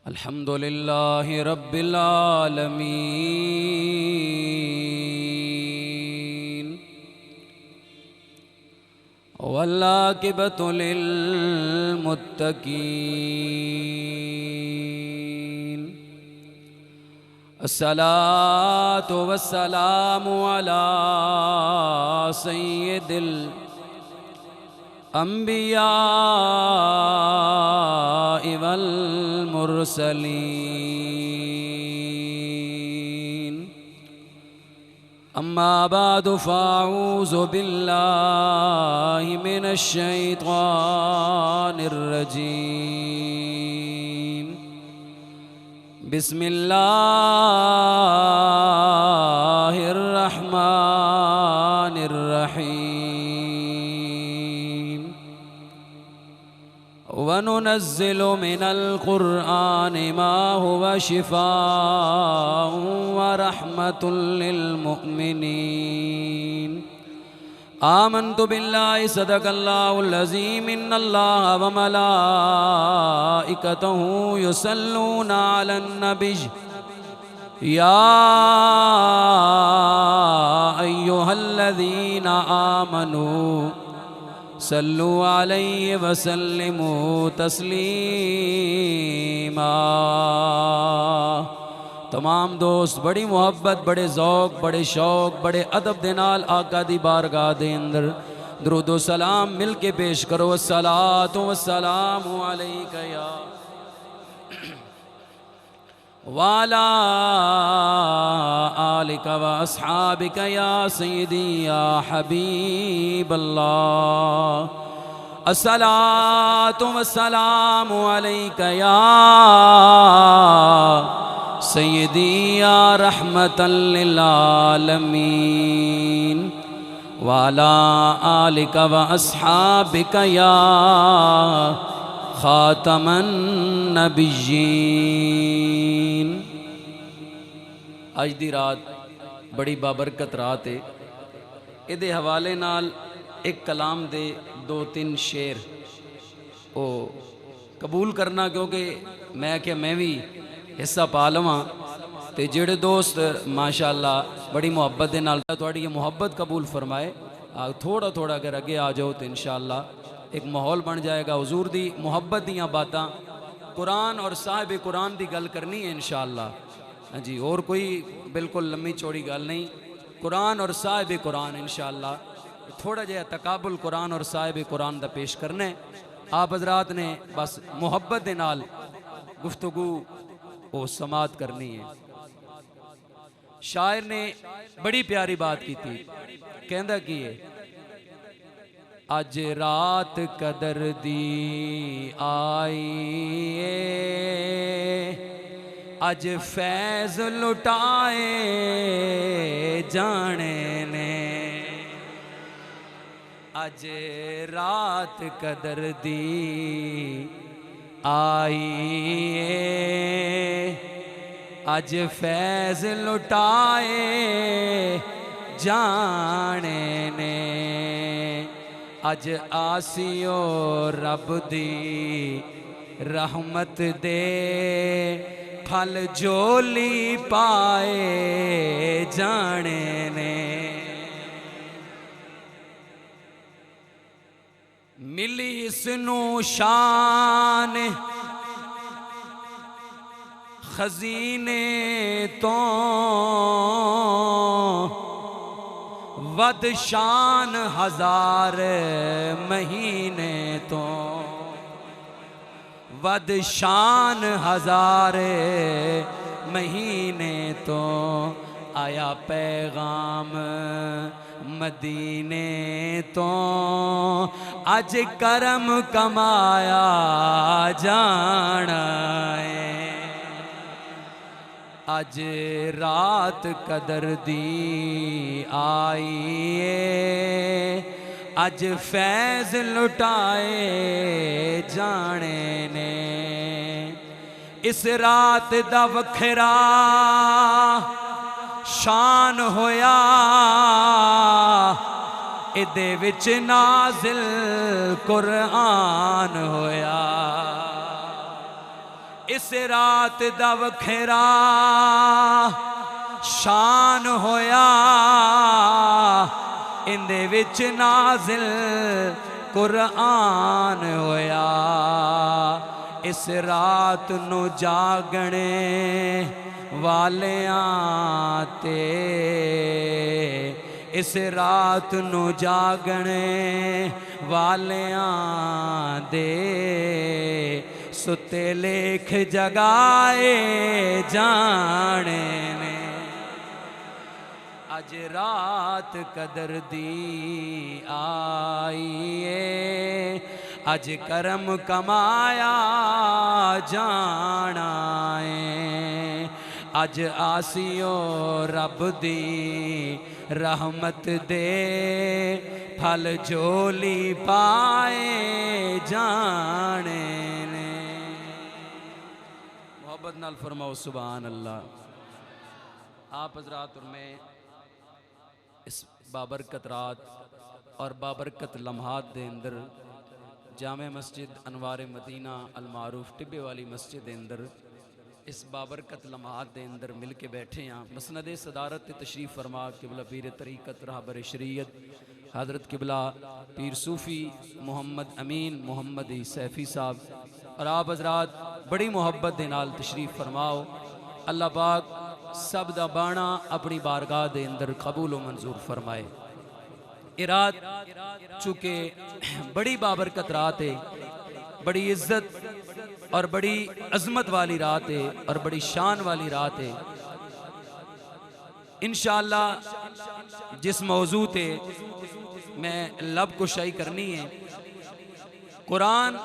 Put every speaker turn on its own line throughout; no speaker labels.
الحمد لله رب العالمين والعاقبة للمتقين الصلاة والسلام على سيد الأنبياء والمرسلين أما بعد فأعوذ بالله من الشيطان الرجيم بسم الله الرحمن الرحيم وننزل من القرآن ما هو شفاء ورحمة للمؤمنين آمنت بالله صدق الله العظيم إن الله وملائكته يصلون على النبي يا أيها الذين آمنوا صلوا عليه وسلموا تسلیما۔ تمام دوست بڑی محبت، بڑے ذوق، بڑے شوق، بڑے ادب دے نال آقا دی بارگاہ دے اندر درود و سلام مل کے پیش کرو۔ الصلاۃ والسلام علیک یا وعلی آلک و اصحابک یا سیدی یا حبیب اللہ۔ الصلاۃ والسلام علیک یا سیدی یا رحمت للعالمین وعلی آلک و اصحابک یا خاتم النبیین۔ اج دی رات بڑی بابرکت رات ہے۔ ادھے حوالے نال ایک کلام دے دو تین شعر او قبول کرنا، کیونکہ میں کہ میں بھی حصہ پا لواں تے جڑے دوست ماشاءاللہ بڑی محبت دے نال تھوڑی یہ محبت قبول فرمائے، تھوڑا تھوڑا اگر اگے آ جاؤ تو انشاءاللہ ایک ماحول بن جائے گا۔ حضور دی محبت دیاں باتاں، قرآن اور صاحب قرآن دی گل کرنی ہے انشاءاللہ جی، اور کوئی بالکل لمبی چوڑی گل نہیں، قرآن اور صاحب قرآن انشاءاللہ تھوڑا جہا تقابل قرآن اور صاحب قرآن دا پیش کرنا ہے۔ آپ حضرات نے بس محبت دے نال گفتگو او سماعت کرنی ہے۔ شاعر نے بڑی پیاری بات کی تھی، کہندہ کی ہے اج رات قدر دی آئی اج فیض لٹائے جانے نے، اج رات قدر دی آئی اج فیض لٹائے جانے نے، اج آسیو رب دی رحمت دے پھل جولی پائے جانے نے، ملی اس نو شان خزینے تو ود شان ہزار مہینے تو، ود شان ہزار مہینے تو، آیا پیغام مدینے تو، اج کرم کمایا جانا ہے، اج رات قدر دی آئی اج فیض لٹائے جانے نے، اس رات دا وکھرا شان ہویا ادے وچ نازل قرآن ہویا، اس رات دا وکھرا شان ہویا اندے وچ نازل قرآن ہویا اس رات نو جاگنے والیاں تے اس رات نو جاگنے والیاں دے ستے لکھ جگائے جانے نے اج رات قدر دی آئیے اج کرم کمایا جانا ہے اج آسیو رب دی رحمت دے پھل جولی پائے جانے نے محبت نال فرماؤ سبحان اللہ۔ آپ حضرات اور میں اس بابرکت رات اور بابرکت لمحات دے اندر جامع مسجد انوار مدینہ المعروف ٹبے والی مسجد دے اندر اس بابرکت لمحات دے اندر مل کے بیٹھے ہیں۔ مسند صدارت تشریف فرما قبلہ پیر طریقت رہبر شریعت حضرت قبلہ پیر صوفی محمد امین محمد سیفی صاحب اور آپ حضرات بڑی محبت دے نال تشریف فرماؤ۔ اللہ پاک سب دا بانا اپنی بارگاہ دے اندر قبول و منظور فرمائے۔ یہ رات چونکہ بڑی بابرکت رات ہے، بڑی عزت اور بڑی عظمت والی رات ہے اور بڑی شان والی رات ہے۔ انشاءاللہ جس موضوع تے میں لب کشائی کرنی ہے قرآن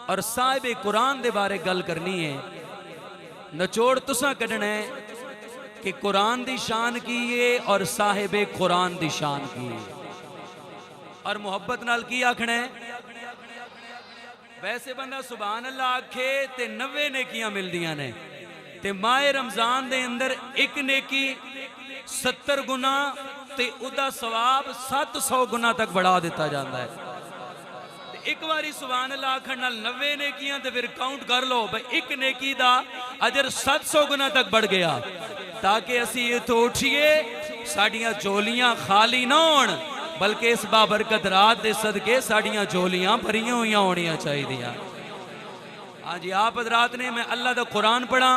اور صاحب قرآن دے بارے گل کرنی ہے، نچوڑ تساں کڈنا ہے کہ قرآن دی شان کی ہے اور صاحب قرآن دی شان کی ہے اور محبت نال کی آکھنا ہے۔ ویسے بندہ سبحان اللہ آکھے تے 90 نیکیاں مل دیاں نے تے ماہ رمضان دے اندر ایک نیکی 70 گنا تے ادا ثواب 700 گنا تک بڑھا دیتا جاندہ ہے۔ ایک باری سبحان اللہ آکھن نال 90 نیکیاں تے پھر کاؤنٹ کر لو بھئی ایک نیکی دا اجر 700 گنا تک بڑھ گیا تاکہ اسی یہ تو اٹھئے ساڑیاں جولیاں خالی نہ ہون بلکہ اس بابرکت رات دے صدقے ساڑیاں جولیاں بھریاں ہویاں ہونیاں چاہی دیا۔ ہاں جی آپ حضرات نے میں اللہ دا قرآن پڑھا،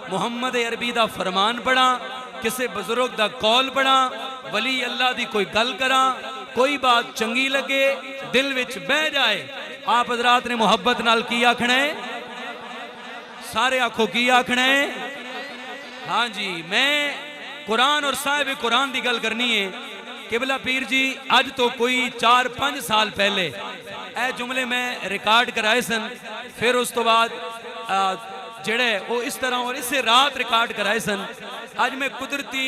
محمد عربی دا فرمان پڑھا، کسے بزرگ دا قول پڑھا، ولی اللہ دی کوئی گل کرا، کوئی بات چنگی لگے دل وچ بہ جائے، آپ حضرات نے محبت نال کی آکھنا ہے، سارے آنکھوں کی آکھنا ہے۔ ہاں جی میں قرآن اور صاحب قرآن دی گل کرنی ہے۔ قبلہ پیر جی آج تو کوئی 4-5 سال پہلے اے جملے میں ریکارڈ کرائے سن، پھر اس تو بعد جڑے وہ اس طرح اور اسے رات ریکارڈ کرائے سن۔ آج میں قدرتی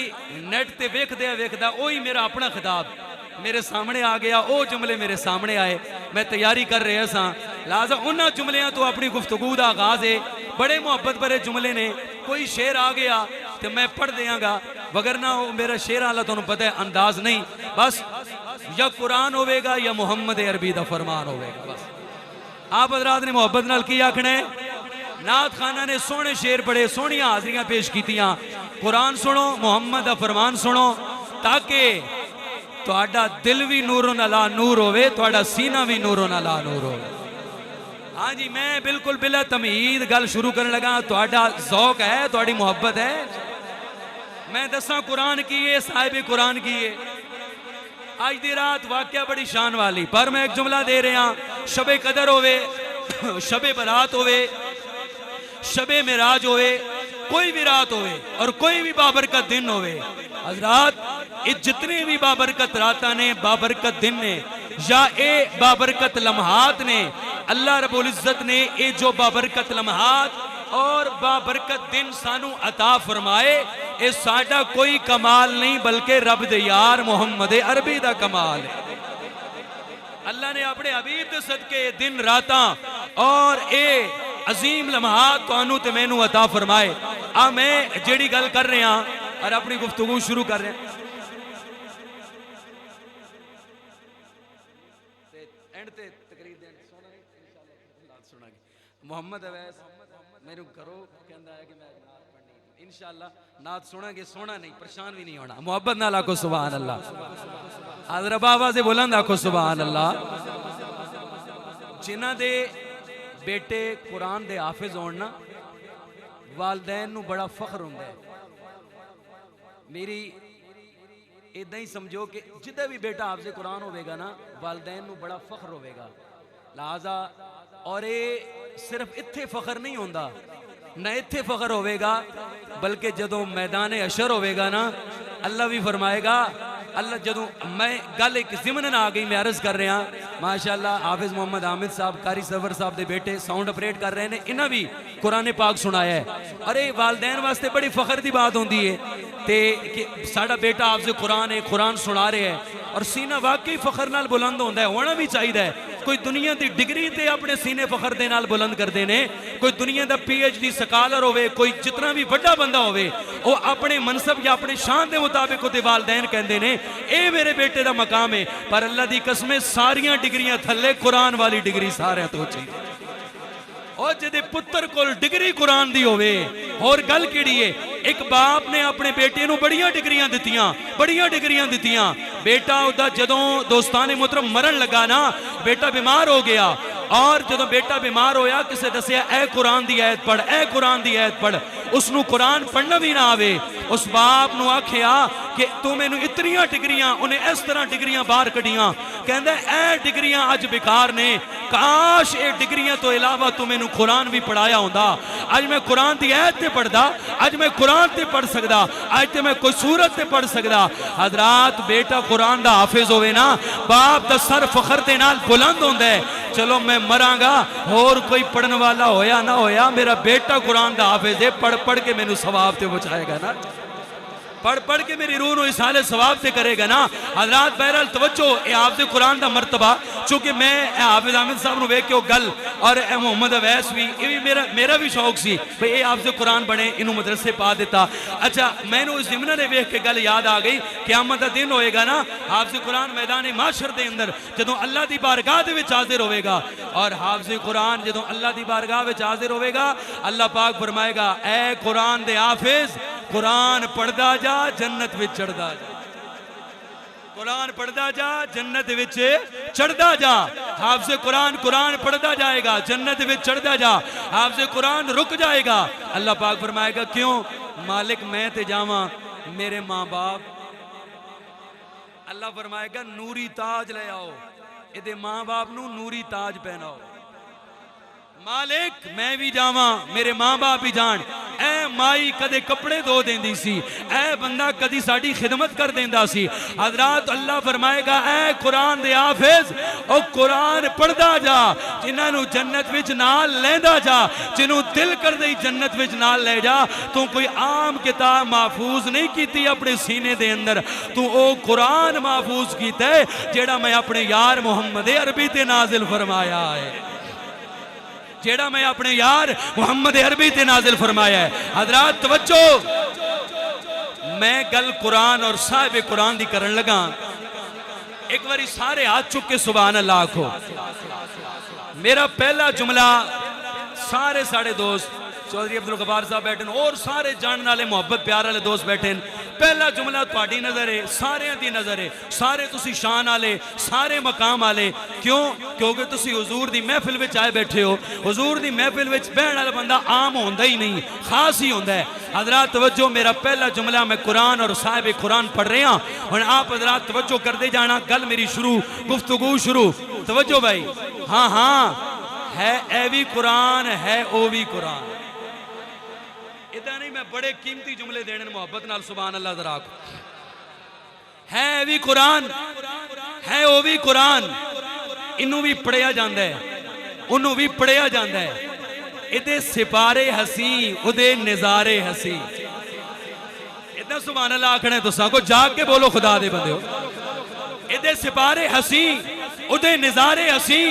نیٹ تے ویکھ دیا وہی میرا اپنا خطاب میرے سامنے آ گیا، وہ جملے میرے سامنے آئے، میں تیاری کر رہے ساں، لہذا انہاں جملیاں تو اپنی گفتگو دا آغاز ہے، بڑے محبت برے جملے نے، کوئی شعر آ گیا تو میں پڑھ دیاں گا، وگرنہ میرا شعر اللہ تو انہوں پتہ ہے انداز نہیں، بس یا قرآن ہوئے گا یا محمد عربی دا فرمان ہوئے گا بس۔ آپ حضرات نے محبت نال کی آکھنے، نعت خانہ نے سونے شعر پڑھے، سونیاں حاضریاں پیش کیتیاں، قرآن سنو محمد دا فرمان سنو تاکہ تہاڈا دل بھی نوروں نالا نور ہوئے، تہاڈا سینہ بھی نوروں نالا نور ہوئے۔ ہاں جی میں بالکل بلا تمہید گل شروع کرنے لگا، تہاڈا ذوق ہے، تہاڈی محبت ہے، میں دساں قرآن کیے صاحب قرآن کیے۔ آج دی رات واقعہ بڑی شان والی، پر میں ایک جملہ دے رہے ہیں، شب قدر ہوئے، شب برات ہوئے، شب معراج ہوئے، کوئی بھی رات ہوئے اور کوئی بھی بابرکت دن ہوئے، حضرات جتنے بھی بابرکت راتاں نے، بابرکت دن نے یا اے بابرکت لمحات نے، اللہ رب العزت نے اے جو بابرکت لمحات اور بابرکت دن سانو عطا فرمائے، اے ساڑھا کوئی کمال نہیں بلکہ رب دے یار محمد عربی دا کمال ہے۔ اللہ نے اپنے حبیب دے صدقے دن راتاں اور اے عظیم لمحات تو انو تے مینو عطا فرمائے۔ میں جیڑی گل کر رہے ہیں اور اپنی گفتگو شروع کر رہے ہیں، محمد اویس میرے کرو کہندا ہے کہ میں نعت پڑھنی انشاءاللہ نعت سنا گے سونا نہیں پریشان بھی نہیں ہونا محبت نال آکھو سبحان اللہ حضرت بابا سے بلند آکھو سبحان اللہ جنہ دے بیٹے قرآن دے حافظ ہونا والدین نو بڑا فخر ہوندا ہے میری ادھا ہی سمجھو کہ جدہ بھی بیٹا حافظ قرآن ہوئے گا نا والدین نو بڑا فخر ہوئے گا لہذا اور یہ صرف اتھے فخر نہیں ہوندا نہ اتھے فخر ہوئے گا بلکہ جدوں میدان حشر ہوئے گا نا اللہ بھی فرمائے گا اللہ جدوں میں گل ایک ضمنن آ گئی میں عرض کر رہے ہیں ماشاءاللہ حافظ محمد حامد صاحب قاری سرور صاحب دے بیٹے ساؤنڈ اپریٹ کر رہے ہیں انہاں بھی قرآن پاک سنایا ہے ارے والدین واسطے بڑی فخر دی بات ہوندی ہے تے کہ ساڑا بیٹا حافظ قرآن ہے قرآن سنا رہے ہیں اور سینہ واقعی فخر نال بلند ہوندا ہے ہونا بھی چاہیے ہے کوئی دنیا دی ڈگری تے اپنے سینے فخر دے نال بلند کر دینے کوئی دنیا دا پی ایچ ڈی سکالر ہوئے کوئی جتنا بھی بڑا بندہ ہوئے وہ اپنے منصب یا اپنے شان دے مطابق ہوتے والدین کہندے نے اے میرے بیٹے دا مقام ہے پر اللہ دی قسمیں ساریاں ڈگریاں تھلے قرآن والی ڈگری سارے تو چاہیے اور جدے پتر کول ڈگری قرآن دی ہوئے اور گل کیڑی ہے ایک باپ نے اپنے بیٹے نو بڑیاں ڈگریاں دتیاں بیٹا دا جدوں دوستان محترم مرن لگا نا بیٹا بیمار ہو گیا اور جدوں بیٹا بیمار ہویا کسے دسیا اے قرآن دی آیت پڑھ اس نو قرآن پڑھنا بھی نہ آوے اس باپ نو آکھیا کہ تو میں نو اتنیاں ڈگریاں انہیں اس طرح ڈگریاں باہر کڑیاں کہندہ اے ڈگریاں آج بیکار نے کاش اے ڈگریاں تو علاوہ تو میں نو قرآن بھی پڑھایا ہوندہ آج میں قرآن دی آیت تے پڑھ دا آج میں قرآن تے پڑھ سکدا آج تے میں کوئی سورت تے پڑھ سکدا حضرات بیٹا قرآن دا حافظ ہوئے نا باپ دا سر فخر دے نال بلند ہوندہ ہے چلو میں مراں گا اور کوئی پڑھن والا ہویا نہ ہویا میرا بیٹا قرآن دا حافظ ہے پڑھ کے میں نو ثواب تے بچائے گا نا پڑھ کے میری روح نو اصحال ثواب سے کرے گا نا حضرات بہرحال توجہ اے حافظ قرآن دا مرتبہ چونکہ میں حافظ حامد صاحب نو ویکھ کے وہ گل اور اے محمد اویس بھی یہ میرا بھی شوق سی بھئی اے حافظ قرآن بنے انہوں مدرسے پا دیتا اچھا میں نو اس ضمنہ نے ویکھ کے گل یاد آ گئی قیامت دا دن ہوئے گا نا حافظ قرآن میدان معاشر دے اندر جدوں اللہ دی بارگاہ دے وچ حاضر ہوئے گا اور حافظ قرآن جدوں اللہ دی بارگاہ وچ حاضر ہوئے گا اللہ پاک فرمائے گا اے قرآن دے حافظ قرآن پڑھدا جا جنت وچ چڑھدا جا قرآن پڑھدا جا جنت وچ چڑھدا جا حافظ قرآن پڑھدا جائے گا جنت وچ چڑھدا جا حافظ قرآن رک جائے گا اللہ پاک فرمائے گا کیوں مالک میں تے جاواں میرے ماں باپ اللہ فرمائے گا نوری تاج لے آؤ ادھے ماں باپ نو نوری تاج پہناؤ مالک میں بھی جاواں میرے ماں باپ بھی جان اے مائی کدے کپڑے دو دین دی سی اے بندہ کدی ساڑی خدمت کر دین دا سی حضرات اللہ فرمائے گا اے قرآن دے حافظ او قرآن پڑھ دا جا جنہاں نو جنت وچ نال لے دا جا جنہوں دل کر دے جنت وچ نال لے جا تو کوئی عام کتاب محفوظ نہیں کیتی اپنے سینے دے اندر تو او قرآن محفوظ کیتا ہے جیڑا میں اپنے یار محمد عربی تے نازل فرمایا ہے جیڑا میں اپنے یار محمد عربی تے نازل فرمایا ہے حضرات توجہ میں گل قرآن اور صاحب قرآن دی کرن لگا ایک باری سارے ہاتھ چک کے سبحان اللہ کو میرا پہلا جملہ سارے ساڑے دوست چودھری عبدالغفار صاحب بیٹھیں اور سارے جاننے والے محبت پیار والے دوست بیٹھیں پہلا جملہ تہاڈی نظر ہے سارے دی نظر ہے سارے تسی شان والے سارے مقام والے کیوں کیونکہ تسی حضور دی محفل وچ آئے بیٹھے ہو حضور دی محفل وچ بہن والا بندہ عام ہوندا ہی نہیں خاص ہی ہوندا ہے حضرات توجہ میرا پہلا جملہ میں قرآن اور صاحب قرآن پڑھ رہے ہیں اور آپ حضرات توجہ کر دے جانا گل میری شروع گفتگو شروع توجہ بھائی ہاں ہے اے بھی قرآن ہے او بھی قرآن ادھا نہیں میں بڑے قیمتی جملے دینے محبت نال سبحان اللہ ذرا کو ہے بھی قرآن ہے او بھی قرآن انہوں بھی پڑھیا جاندہ ہے انہوں بھی پڑھیا جاندہ ہے ادھے سپارے ہسی ادھے نظارے ہسی ادھا سبحان اللہ آکھنے تو ساں کو جاگ کے بولو خدا دے بندے ہو ادھے سپارے ہسی ادھے نظارے ہسی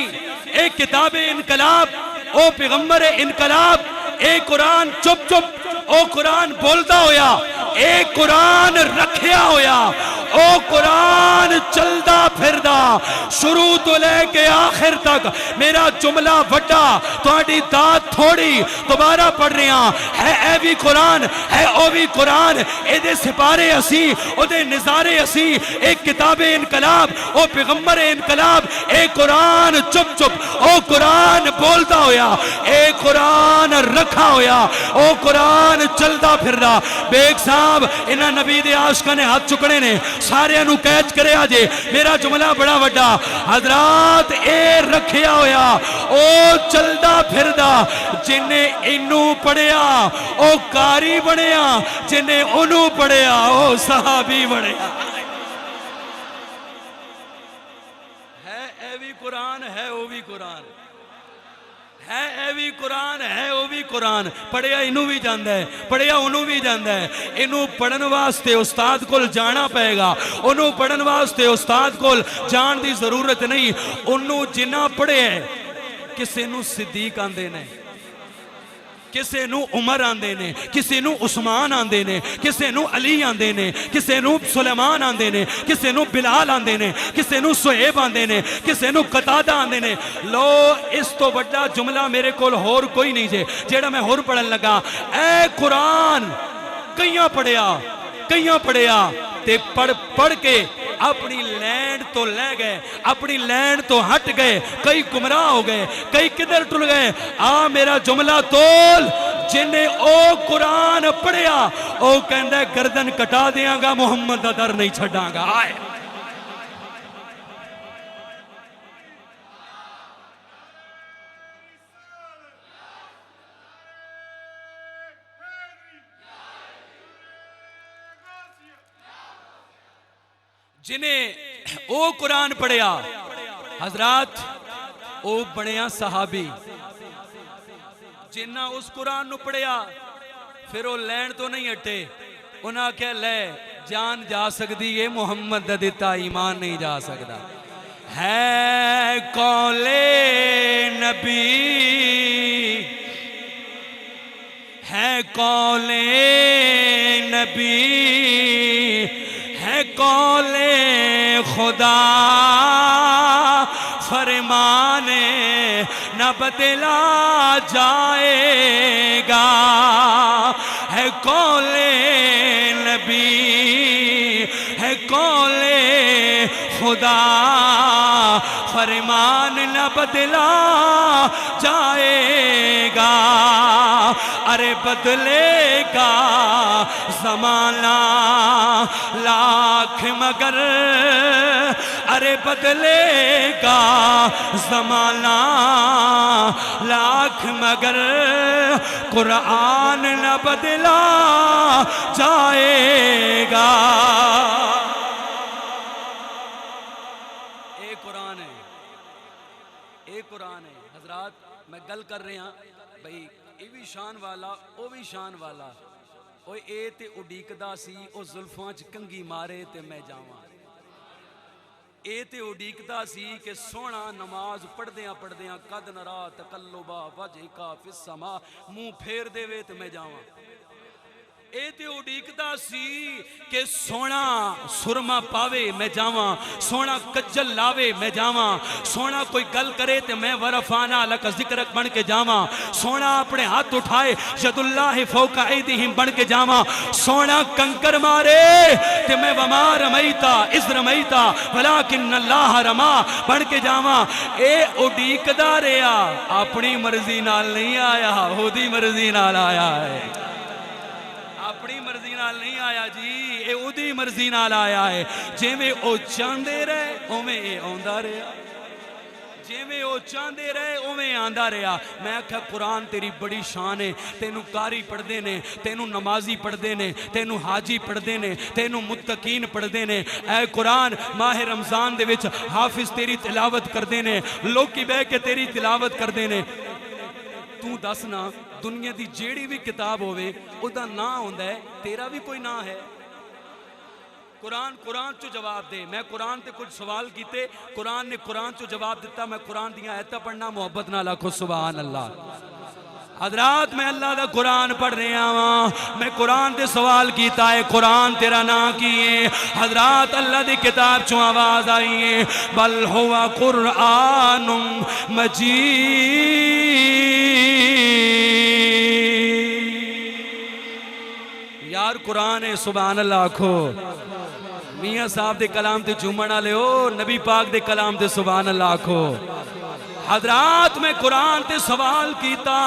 اے کتاب انقلاب او پیغمبر انقلاب اے قرآن چپ چپ او قرآن بولتا ہویا اے قرآن رکھیا ہویا او قرآن چلدا پھردا شروع تو لے کے آخر تک میرا جملہ وڈا تہاڈی داد تھوڑی دوبارہ پڑھ رہے ہیں اے بھی قرآن ہے او بھی قرآن اے دے سپارے اسی او دے نظارے اسی ایک کتاب انقلاب او پیغمبر انقلاب اے قرآن چپ چپ او قرآن بولدا ہویا اے قرآن رکھا ہویا او قرآن چلدا پھردا بیگ صاحب انہاں نبی دے عاشقاں نے ہاتھ چکنے نے سارے نو کیچ کرے آجے میرا جملہ بڑا وڈا حضرات اے رکھیا ہویا او چلدا پھردا جنہیں انو پڑھیا او کاری بنیا جنہیں انو پڑھیا او صحابی بنیا ہے اے بھی قرآن ہے او بھی قرآن ہے اے بھی قرآن ہے او بھی قرآن پڑھیا انہوں بھی جاندہ ہے پڑھیا انہوں بھی جاندہ ہے انہوں پڑھن واسطے استاد کول جانا پائے گا انہوں پڑھن واسطے استاد کول جان دی ضرورت نہیں انہوں جنہ پڑھے ہیں کسے نو صدیق آندے نے کسے نو عمر آندے نے کسے نو عثمان آندے نے کسے نو علی آندے نے کسے نو سلیمان آندے نے کسے نو بلال آندے نے کسے نو سہیب آندے نے کسے نو قتادہ آندے نے لو اس تو بڑا جملہ میرے کول ہور کوئی نہیں جے جیڑا میں ہور پڑھن لگا اے قرآن کئیاں پڑھیا تے پڑھ کے اپنی لینڈ تو لے گئے اپنی لینڈ تو ہٹ گئے کئی گمراہ ہو گئے کئی کدھر ٹل گئے میرا جملہ تول جنہیں او قرآن پڑھیا او کہندہ گردن کٹا دیاں گا محمد دا در نہیں چھڑاں گا آئے جنہیں او قرآن پڑھیا حضرات او بڑیا صحابی جنہ اس قرآن نو پڑھیا پھر او لین تو نہیں ہٹے انہاں کہہ لے جان جا سکتی ہے محمد دا دیتا ایمان نہیں جا سکتا ہے قول نبی ہے قول نبی ہے قول خدا فرمان نہ بدلا جائے گا ہے قول نبی ہے قول خدا فرمان نہ بدلا جائے گا ارے بدلے گا زمانہ لاکھ مگر ارے بدلے گا زمانہ لاکھ مگر قرآن نہ بدلا جائے گا قرآن ہے حضرات میں گل کر رہے ہیں بھئی اے بھی شان والا او بھی شان والا اوے اے تے اڈیکدا سی او زلفاں چ کنگھی مارے تے میں جاواں اے تے اڈیکدا سی کہ سونا نماز پڑھدیاں قد نرا تقلبا وجہ کا فی السما منہ پھیر دے وے تے میں جاواں اے تے اڈیکدا سی کہ سونا سرما پاوے میں جاواں سونا کجل لاوے میں جاواں سونا کوئی گل کرے تے میں ورفانا لکا ذکرک بن کے جاواں سونا اپنے ہاتھ اٹھائے ید اللہ فوق ایدیہم بن کے جاواں سونا کنکر مارے تے میں وما رمیتا از رمیتا ولیکن اللہ رما بن کے جاواں اے اڈیکدا رہیا اپنی مرضی نال نہیں آیا خودی مرضی نال آیا ہے اپنی مرضی نال نہیں آیا جی اے اودی مرضی نال آیا ہے جے میں او چاندے رہے او میں اے آندہ رہا جے میں او چاندے رہے او میں آندہ رہا میں کہا قرآن تیری بڑی شان ہے تینو کاری پڑھ دینے تینو نمازی پڑھ دینے تینو حاجی پڑھ دینے تینو متقین پڑھ دینے اے قرآن ماہ رمضان دے وچ حافظ تیری تلاوت کر دینے لوگ کی بے کے تیری تلاوت کر دینے تو دسنا دنیا دی جیڑی بھی کتاب ہوئے او دا نا ہوندہ ہے تیرا بھی کوئی نا ہے قرآن چو جواب دے میں قرآن تے کچھ سوال کیتے قرآن نے قرآن چو جواب دیتا میں قرآن دیا ایتا پڑھنا محبت نہ لاکھو سبحان اللہ حضرات میں اللہ دا قرآن پڑھ رہا ہوں، میں قرآن دے سوال کیتا ہے قرآن تیرا نا کیے؟ حضرات اللہ دی کتاب چوں آواز آئی ہے بل ہوا قرآن مجید۔ یار قرآن ہے، سبحان اللہ آکھو۔ میاں صاحب دے کلام تے جمعنا لے ہو، نبی پاک دے کلام تے سبحان اللہ آکھو۔ حضرات میں قرآن تے سوال کیتا،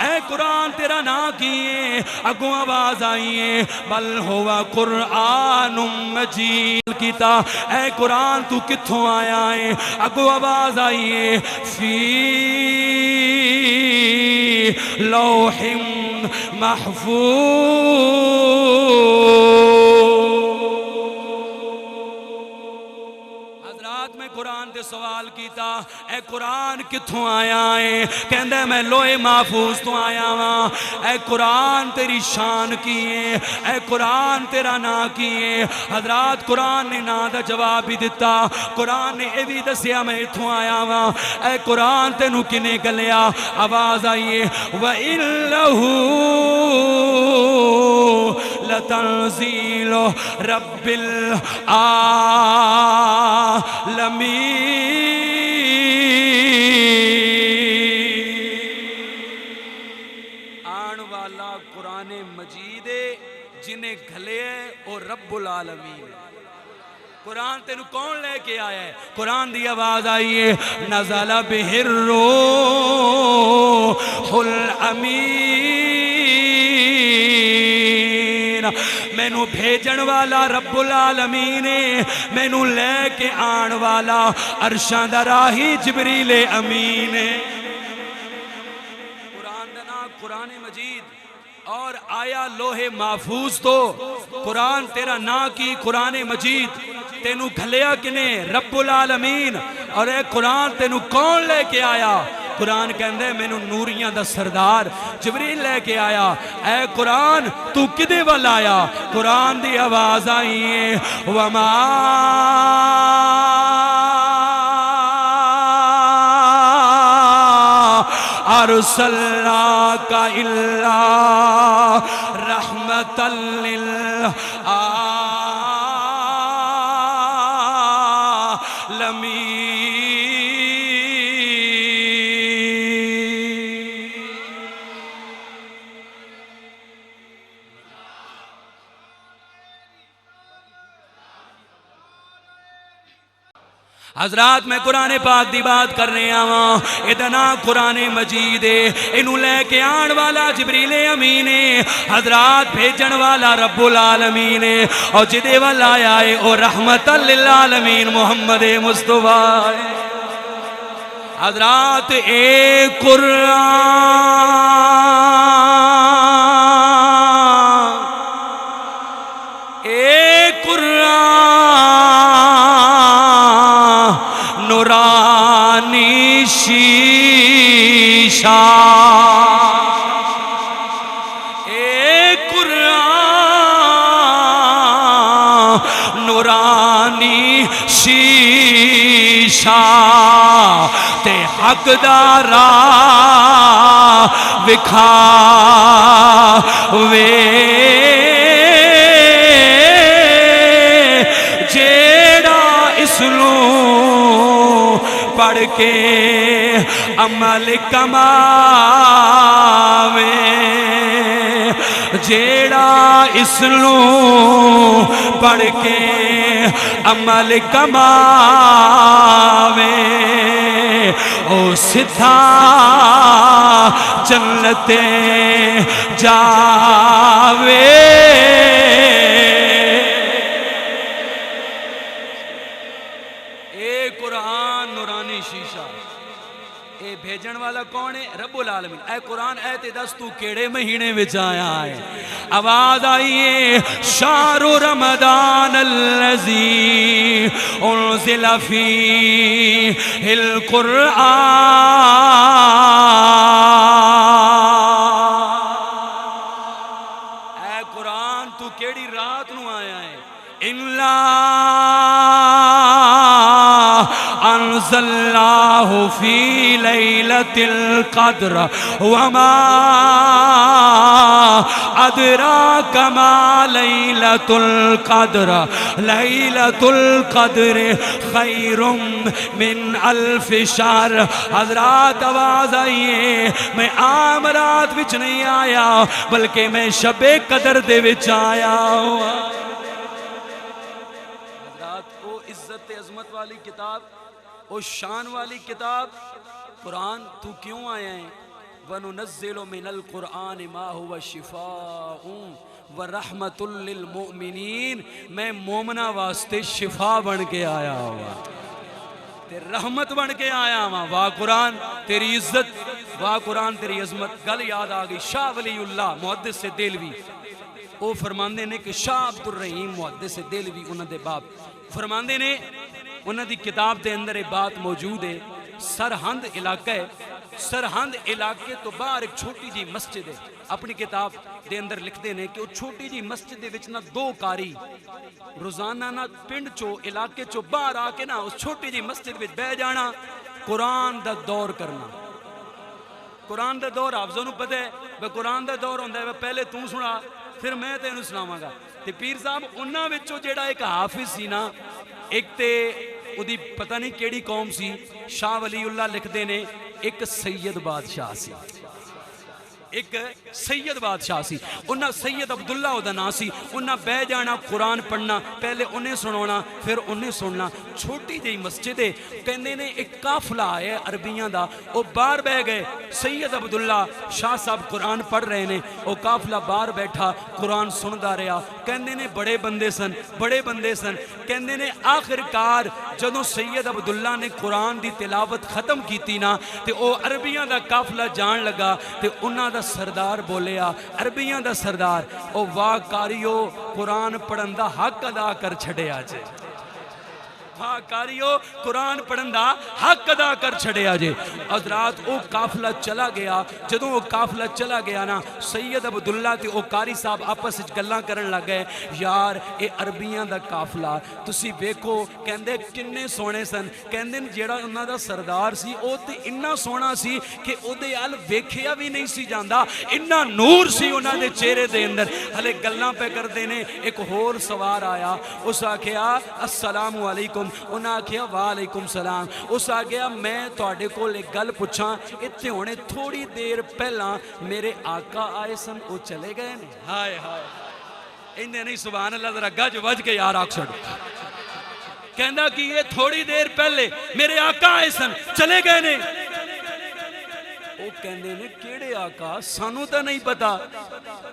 اے قرآن تیرا نا کیے؟ اگوں آواز آئیے بل ہوا قرآن مجید کیتا، اے قرآن تو کتھوں آیا ہے؟ اگوں آواز آئیے فی لوح محفوظ۔ میں قرآن دے سوال کیتا، اے قرآن کتھوں آیا ہے؟ کہندے میں لوہے محفوظ تو آیا ہاں۔ اے قرآن تیری شان کیے؟ اے قرآن تیرا نا کیے؟ حضرات قرآن نے نا دا جواب بھی دیتا، قرآن نے اے بھی دسیا میں اتھوں آیا ہاں۔ اے قرآن تینوں کنے گلیا؟ آواز آئیے وَإِنَّهُ لَتَنزِيلُ رَبِّ آن والا قرآن مجید جنہیں گھلے اور رب العالمین۔ قرآن تینوں کون لے کے آیا ہے؟ قرآن دی آواز آئیے نزل بہ الروح الامین۔ مینوں بھیجن والا رب العالمین، مینوں لے کے آن والا عرشاں دا راہی جبریل امین۔ قرآن دا نام قرآن مجید اور آیا لوہے محفوظ تو قرآن تیرا نا کی قرآن مجید تینوں گھلیا کنے؟ رب العالمین۔ اور اے قرآن تینوں کون لے کے آیا؟ قرآن کہندے مینوں نوریاں دا سردار جبریل لے کے آیا۔ اے قرآن تو کدے وال آیا؟ قرآن دی آواز آئیے وما ارسلناک الا رحمۃ للعالمین۔ حضرات میں قرآن پاک دی بات کر رہے ہاں، ادنا قرآن مجید انہوں لے کے آن والا جبریل امین، حضرات بھیجن والا رب العالمین، اور جدے والا آیا ہے اور رحمت للعالمین محمد مصطفیٰ۔ حضرات اے قرآن، اے قرآن نورانی شیشہ، اے قرآن نورانی شیشہ، تے حق دارا وکھاوے، جیڑا اس نوں پڑھ کے عمل کماوے، جیڑا اس نوں پڑھ کے عمل کماوے، او سدھا جنت جاوے۔ اے قرآن نورانی شیشہ، اے بھیجن والا کون ہے؟ رب العالمین۔ اے قرآن اے تے دس تو کیڑے مہینے وچ آیا ہے؟ آواز آئیے شہر رمضان الذی انزل فیہ القرآن۔ اے قرآن تو کیڑی رات نو آیا ہے؟ اِنَّا انزلناہ فی لیلۃ القدر وما ادراک ما لیلۃ القدر لیلۃ القدر خیر من الف شہر. حضرات آواز آئیے، میں عام رات وچ نہیں آیا بلکہ میں شب قدر دے وچ آیا ہوں. حضرات او عزت عظمت والی کتاب، او شان والی کتاب قرآن تو کیوں آیا ہے؟ وَنُنَزِّلُ مِنَ الْقُرْآنِ مَا هُوَ شِفَاءٌ وَرَحْمَةٌ لِّلْمُؤْمِنِينَ. میں مومنہ واسطے شفا بن کے آیا ہوا، تے رحمت بن کے آیا ہوا. واہ قرآن تیری عزت، واہ قرآن تیری عظمت. گل یاد آ گئی، شاہ ولی اللہ محدث دہلوی وہ فرماندے نے کہ شاہ عبد الرحیم محدث دہلوی انہاں دے باپ فرماندے نے، انہاں دی کتاب دے اندر یہ بات موجود ہے. سرہند علاقہ ہے، سرہند علاقے تو باہر ایک چھوٹی جی مسجد ہے. اپنی کتاب دے اندر لکھتے ہیں کہ وہ چھوٹی جی مسجد دے وچ نہ دو کاری روزانہ نہ پنڈ چو علاقے چو باہر آ کے نہ اس چھوٹی جی مسجد وچ بہ جانا، قرآن دا دور کرنا. قرآن دا دور حافظوں نوں پتہ ہے بے قرآن دا دور ہوندا ہے پہلے تو سنا پھر میں تینوں سناواں گا. تے پیر صاحب انہاں وچوں جیڑا ایک حافظ سی نا، ایک تے اودی پتہ نہیں کیڑی قوم سی، شاہ ولی اللہ لکھدے نے ایک سید بادشاہ سی، ایک سید بادشاہ سی. انہاں سید عبداللہ دا نام سی. انہاں بہ جانا قرآن پڑھنا، پہلے انہیں سنونا پھر انہیں سننا. چھوٹی جی مسجد ہے، کہندے نے ایک قافلہ آیا عربیاں دا، وہ باہر بہ گئے. سید عبداللہ شاہ صاحب قرآن پڑھ رہے نے، وہ قافلہ باہر بیٹھا قرآن سندا رہا. کہندے نے بڑے بندے سن، بڑے بندے سن. کہندے نے آخرکار جدوں سید عبداللہ نے قرآن دی تلاوت ختم کیتی نا تے او عربیاں دا قافلہ جان لگا تے انہاں دا سردار بولیا، عربیاں دا سردار، او واہ کاریو قرآن پڑھن دا حق ادا کر چھڑیا جے. واہ کاریو قرآن پڑھن دا حق ادا کر چھڑیا جے. حضرات او قافلہ چلا گیا. جدوں وہ قافلہ چلا گیا نا، سید عبداللہ تے او قاری صاحب آپس وچ گلاں کرن لگ گئے، یار اے عربیاں دا قافلہ تسی ویکھو. کہندے کنے سونے سن. کہندے جیڑا انہاں دا سردار سی او تے اتنا سونا سی کہ او دے ال ویکھیا بھی نہیں سی جاندا، اتنا نور سی انہاں دے چہرے دے اندر. ہلے گلاں پہ کردے نے، ایک ہور سوار آیا، اس آکھیا السلام علیکم. انہاں آکھیا وعلیکم السلام. اس آگیا میں تواڈے کول ایک گل پوچھاں، اتنے ہونے تھوڑی دیر پہلا میرے آقا آئے سن، وہ چلے گئے نے؟ ہائے ہائے انہیں نہیں، سبحان اللہ ذرا گج وج کے یار آکھ چھڑ. کہندا کہ یہ تھوڑی دیر پہلے میرے آقا آئے سن، چلے گئے نے؟ وہ کہندے نے کیڑے آقا؟ سانوں تا نہیں پتا.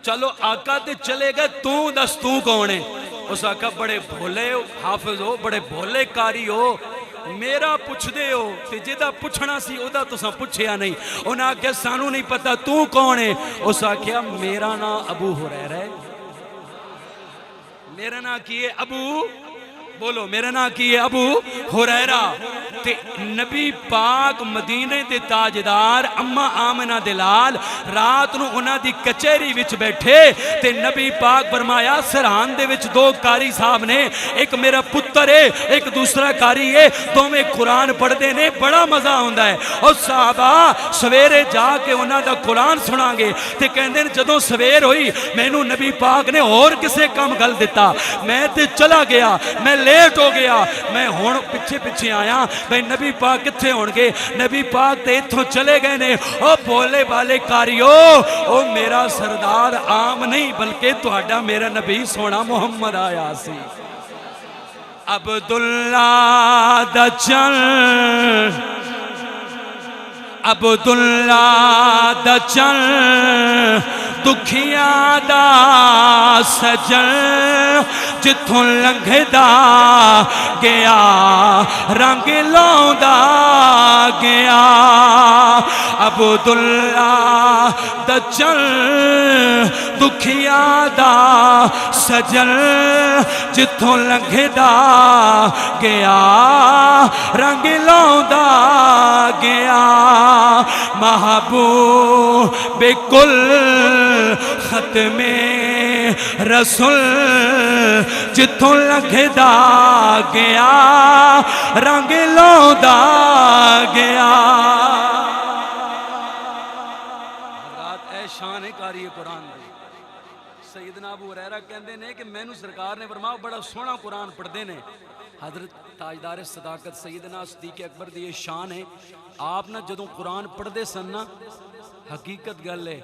چلو آقا تے چلے گئے، تو دس تو کون ہے؟ اس آقا بڑے بھولے حافظ ہو، بڑے بھولے کاری ہو، میرا پوچھ دے ہو تے جدا پوچھنا سی او دا تساں پوچھیا نہیں. انہاں آکھیا سانوں نہیں پتا، تو کون ہے؟ اس آکھیا میرا نام ابو ہریرہ ہے. میرا نام کی ہے ابو، بولو میرا نام کی ہے ابو ہریرہ. تے نبی پاک مدینے دے تاجدار اما آمنہ دلال رات نو انہاں دی کچہری وچ بیٹھے تے نبی پاک فرمایا سرحان دے وچ دو کاری صاحب نے، ایک میرا پتر ہے ایک دوسرا کاری ہے، دوویں قرآن پڑھ دے نے، بڑا مزہ ہوندا ہے. اور صحابہ سویرے جا کے انہاں دا قرآن سناں گے. تے کہندے جدوں سویر ہوئی مینوں نبی پاک نے اور کسے کام گل دتا، میں تے چلا گیا، میں لیٹ ہو گیا، میں ہون پیچھے پیچھے آیا بھئی نبی پاک کتھے ہون گے؟ نبی پاک تے اتھوں چلے گئے نے. او بولے والے کاریو، او میرا سردار عام نہیں بلکہ تہاڈا میرا نبی سونا محمد آیا سی. عبداللہ دا چل، عبداللہ دا چل، دکھیاں دا سجن، جتھوں لنگھدا گیا رنگ لاؤندا گیا. عبداللہ دا چل، دکھیاں دا سجن، جتھوں لنگھدا گیا رنگ لاؤندا گیا. محبوب کل ختم رسول، جتھوں لنگھدا گیا رنگ لاؤندا گیا. شان ہے قاری قرآن دی. سیدنا ابو ہریرہ کہندے نے کہ مینوں سرکار نے فرمایا بڑا سونا قرآن پڑھدے نے. حضرت تاجدار صداقت سیدنا صدیق اکبر دی یہ شان ہے. آپ نہ جدوں قرآن پڑھدے سن نا حقیقت گل ہے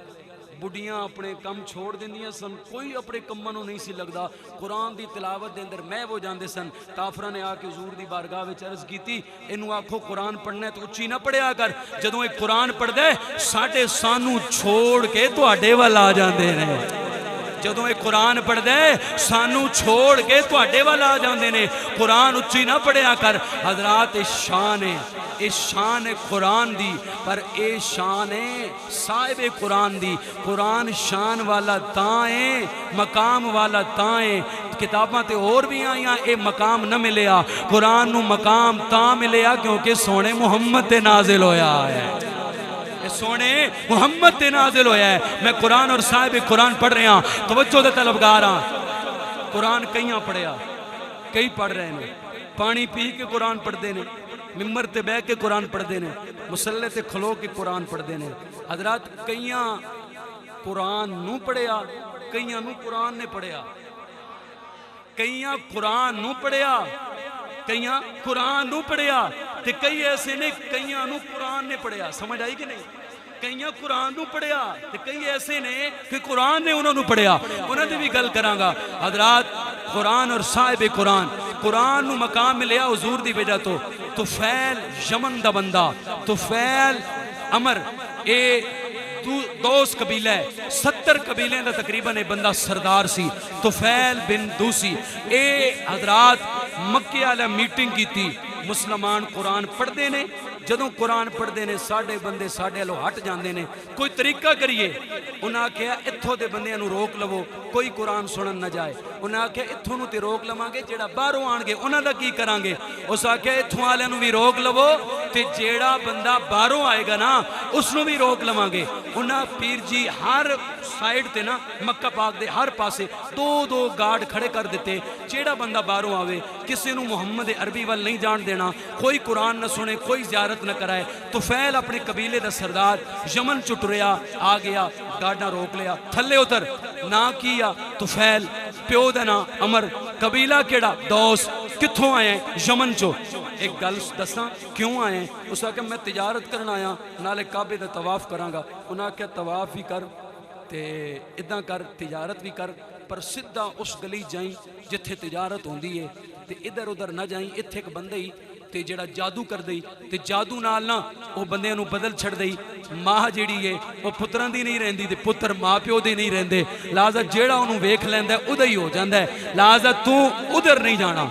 بڑھیاں اپنے کم چھوڑ دیندیاں سن, کوئی اپنے کماں نوں نہیں سی لگدا. قرآن دی تلاوت دے اندر میں وہ جاندے سن. کافراں نے آ کے حضور دی بارگاہ وچ عرض کیتی اینوں آکھو قرآن پڑھنا ہے تو اچھی نہ پڑھیا کر. جدوں اے قرآن پڑھدا ہے ساڈے سانوں چھوڑ کے تواڈے ول آ جاندے نے. جدوں اے قرآن پڑھدا ہے سانوں چھوڑ کے تواڈے ول آ جاندے نے. قرآن اچھی نہ پڑھیا کر. حضرات شان ہے, اے شان ہے قرآن دی, پر اے شان ہے صاحب قرآن دی. قرآن شان والا تاں ہے, مقام والا تاں ہے. کتاباں تے اور بھی آئیاں اے مقام نہ ملیا. قرآن نو مقام تاں ملیا کیونکہ سونے محمد تے نازل ہویا ہے. سونے محمد تے نازل ہویا ہے. میں قرآن اور صاحب قرآن پڑھ رہے ہیں, توجہ دے طلبگار ہاں. قرآن کئیاں پڑھیا, کئی پڑھ رہے ہیں. پانی پی کے قرآن پڑھ دے نے, ممبر تے بہ کے قرآن پڑھ دے نے, مصلے تے کھلو کے قرآن پڑھ دے نے. حضرات کئیاں قرآن نو پڑھیا, کئیاں نو قرآن نے پڑھیا. کئیاں قرآن نو پڑھیا, کئیاں قرآن نو پڑھیا. تے کئی ایسے نے کئیاں نو قرآن نے پڑھیا. سمجھ آئی کہ نہیں؟ کئیاں قرآن نو پڑھیا تے کئی ایسے نے کہ قرآن نے انہوں نو پڑھیا. انہوں نے بھی گل کراں گا. حضرات قرآن اور صاحب قرآن, قرآن نو مقام ملیا حضور دی وجہ تو. طفیل یمن دا بندہ, طفیل عمر اے دوس قبیلہ ہے, 70 قبیلے دا تقریباً اے بندہ سردار سی. طفیل بن دوسی اے حضرات مکے والا میٹنگ کی تھی. مسلمان قرآن پڑھ دے نے, جدوں قرآن پڑھ دے نے ساڑھے بندے ساڑھے لو ہٹ جاندے نے. کوئی طریقہ کریے. انہاں کہا اتھو دے بندے انہوں روک لو, کوئی قرآن سنن نہ جائے. انہاں کہا اتھو نو تے روک لواں گے, جیڑا باہروں آن گے انہاں دا کی کران گے. اس آکھیا اتھو والے نو بھی روک لو تے جیڑا بندہ باہروں آئے گا نا اس نو بھی روک لواں گے. انہاں پیر جی ہر سائیڈ تے نا مکہ پاک دے ہر پاسے دو گارڈ کھڑے کر دیتے. جیڑا بندہ باہروں آوے کسی نو محمد عربی وال نہیں جان دینا, کوئی قرآن نہ سنے, کوئی زیارت نہ کرائے. طفیل اپنے قبیلے دا سردار یمن چٹریا آ گیا, گاڑنا روک لیا, تھلے اتر. نا کیا طفیل, پیو دا نا عمر, قبیلہ کیڑا دوس, کتھوں آئے ہیں یمن چو. ایک گل دساں کیوں آئے ہیں؟ اس آکھا میں تجارت کرنا آیا, نالے کعبے دا طواف کراں گا. انہاں کہا طواف بھی کر تے ادھاں کر, تجارت بھی کر, پر سدھا اس گلی جائیں جتھے تجارت ہوندی ہے تے ادھر ادھر نہ جائیں. اتھے ایک بندے ہی تے جڑا جادو کر دئی تے جادو نال نہ او بندے نو بدل چھڑ دئی. ماں جیڑی ہے وہ پتراں دی نہیں رہندی تے پتر ماں پیو دے نہیں رہندے. لہذا جیڑا انہوں ویکھ لیندا ہے اودے ہی ہو جاندا ہے. لہذا تو ادھر نہیں جانا.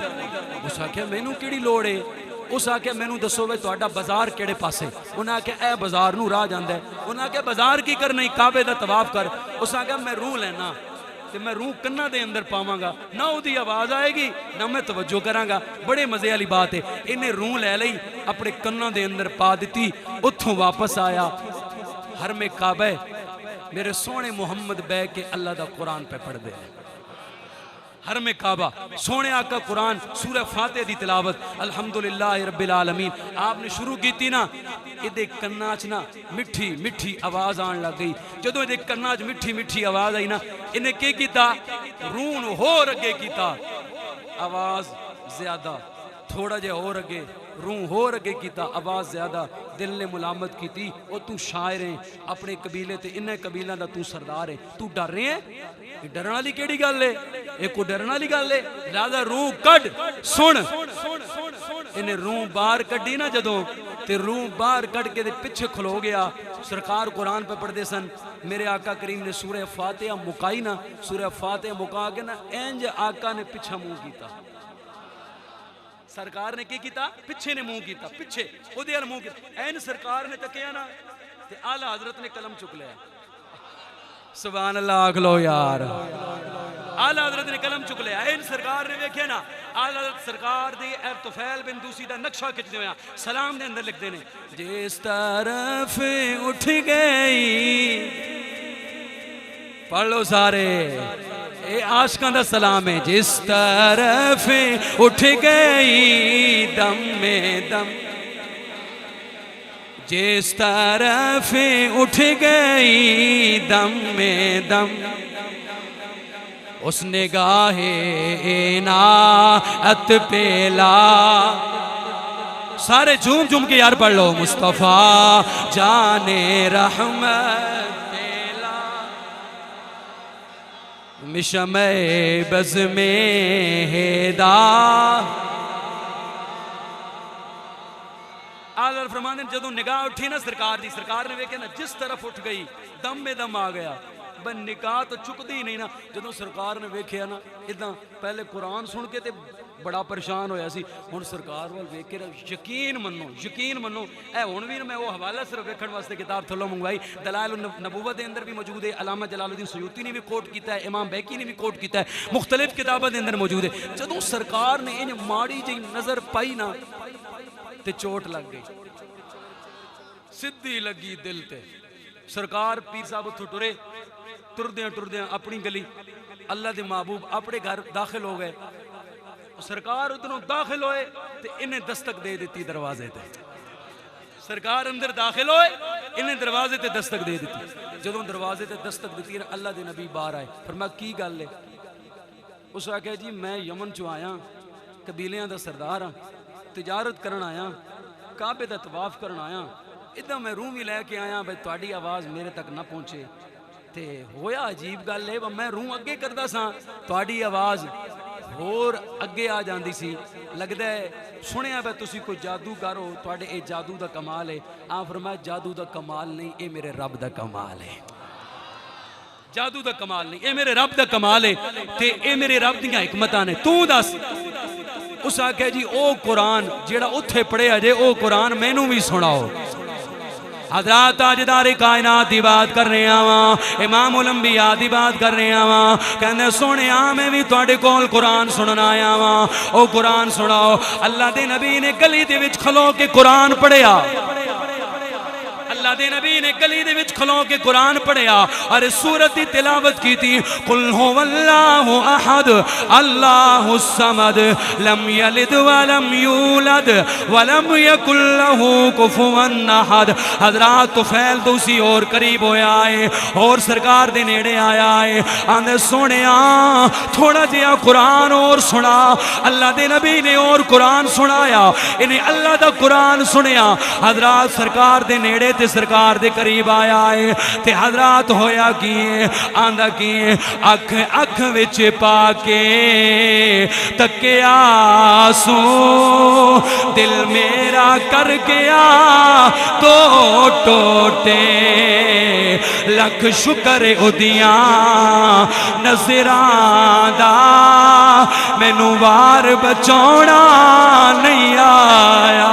اس آکھیا مینوں کیڑی لوڑ ہے؟ اس آکھیا مینوں دسو وے تہاڈا بازار کیڑے پاسے؟ انہاں آکھیا اے بازار نو راہ جاندا ہے. انہاں آکھیا بازار کی کرنا ہی؟ کعبے دا طواف کر. اس آکھیا میں روح لینا تے میں روح کناں دے اندر پاواں گا, نہ او دی آواز آئے گی نہ میں توجہ کراں گا. بڑے مزے والی بات ہے. انہیں روح لے لئی, اپنے کناں دے اندر پا دتی, اتھوں واپس آیا. حرم کعبہ میرے سونے محمد بہ کے اللہ دا قرآن پہ پڑھ دے. حرم کعبہ سونے آقا قرآن سورہ فاتح دی تلاوت الحمدللہ رب العالمین آپ نے شروع کی تھی نا. ادھے کناچ نا مٹھی مٹھی آواز آن لگ گئی. جدو ادھے کناچ مٹھی مٹھی آواز آئی نا, انہیں کیا کیتا؟ رون ہو رگے کیتا, آواز زیادہ, تھوڑا جے ہو رگے, روح ہو رگے کیتا, آواز زیادہ. دل نے ملامت کی تھی, او تو شاعر ہیں اپنے قبیلے تے انہیں قبیلہ دا تو سردار ہے, تو ڈر رہے ہیں؟ یہ ڈرنا والی کیڑی گل ہے؟ ایک کو ڈرنا والی گل ہے. لہذا روح کڈ سن. انہیں روح باہر کڈی نا جدوں تے روح باہر کڈ کے دے پیچھے کھلو گیا. سرکار قرآن پہ پڑھ دے سن. میرے آقا کریم نے سورہ فاتحہ مکائی نا, سورہ فاتحہ مکا کے نا اینج آقا نے پیچھا منہ کیتا. سرکار نے کی کیتا؟ پیچھے نے منہ کیتا, پیچھے او دے منہ کیتا. این سرکار نے تکیا نا تے اعلی حضرت نے قلم چک لیا. سبحان اللہ آکھ لو یار. اعلی حضرت نے قلم چک لیا. این سرکار نے دیکھے نا, اعلی حضرت سرکار دی طفیل بن دوسی دا نقشہ کھچ دے ہویا, سلام دے اندر لکھ دے نے, جس طرف اٹھ گئی, پڑھ لو سارے, اے عاشقان دا سلام ہے. جس طرف اٹھ گئی دم میں دم, جس طرف اٹھ گئی دم میں دم اس نگاہ عنایت پہ لا. سارے جھوم جھوم کے یار پڑھ لو. مصطفیٰ جان رحمت پہ لا مشمع بز میں ہدا. آل فرمانے جدوں نگاہ اٹھی نا سرکار دی, سرکار نے ویکھیا نا جس طرف اٹھ گئی دم میں دم آ گیا. بن نگاہ تو چکدی نہیں نا. جدوں سرکار نے ویکھیا نا اداں پہلے قرآن سن کے تے بڑا پریشان ہویا سی, ہن سرکار وال ویکھ کے یقین منو, یقین منو. اے ہن بھی میں وہ حوالہ صرف ویکھن واسطے کتاب تھلوں منگوائی. دلائل النبوت دے اندر بھی موجود ہے, علامہ جلال الدین سیوطی نے بھی کوٹ کیتا ہے, امام بیکی نے بھی کوٹ کیتا ہے, مختلف کتاباں دے اندر موجود ہے. جدوں سرکار نے انج ماڑی جی نظر پائی نا تے چوٹ لگ گئی, سدھی لگی دل تے. سرکار پیر صاحب اتھوں ٹرے, ٹردیاں اپنی گلی, اللہ دے محبوب اپنے گھر داخل ہو گئے. سرکار ادھروں داخل ہوئے تے انہیں دستک دے دیتی دروازے تے. سرکار اندر داخل ہوئے انہیں دروازے تے دستک دے دیتی. جدوں دروازے تے دستک دیتی نا اللہ دے نبی باہر آئے. فرمایا کی گل ہے؟ اس نے کہا جی میں یمن چوں آیا, قبیلیاں دا سردار ہاں, تجارت کرن آیا, کعبے دا طواف کرن آیا. ادھا میں روح بھی لے کے آیا بھئی تہاڈی آواز میرے تک نہ پہنچے. تے ہویا عجیب گل ہے, میں روح اگے کردا ساں تہاڈی آواز ہور اگے آ جاندی سی. لگدا ہے سنیا بھئی تسی کوئی جادوگر ہو, تہاڈے اے جادو دا کمال ہے. آ فرمایا جادو دا کمال نہیں, اے میرے رب دا کمال ہے. جادو دا کمال نہیں, اے میرے رب دا کمال ہے. تے اے میرے رب دیاں حکمتاں نے. تو دس. اس آکھے جی او قرآن جیڑا اتھے پڑھے اجے او قرآن مینوں بھی سناؤ. حضرات تاجدار کائنات دی بات کر رہے آواں, امام الانبیاء دی بات کر رہے آواں. کہندے سونے میں بھی تواڈے کول قرآن سننا آیا واں. او قرآن سناؤ. اللہ دے نبی نے گلی دے وچ کھلو کے قرآن پڑھیا. اللہ دے نبی نے گلی دے وچ کھلو کے قرآن پڑھیا اور سورت دی تلاوت کی تھی. قل هو اللہ احد اللہ الصمد لم یلد ولم یولد ولم یکن له کفوا احد. حضرات طفیل دوسی اور قریب ہویا ہے اور سرکار دے نیڑے آیا ہے. آندے سونیا تھوڑا جہا قرآن اور سنا. اللہ دے نبی نے اور قرآن سنایا, انہیں اللہ دا قرآن سنیا. حضرات سرکار دے نیڑے تے سرکار دے قریب آیا ہے تے حضرات ہویا کیے آندہ کیے اکھ اکھ وچ پا کے تکیا سو دل میرا کر گیا تو ٹوٹے لکھ شکر ادیاں نظران دا مینوں وار بچونا نہیں آیا.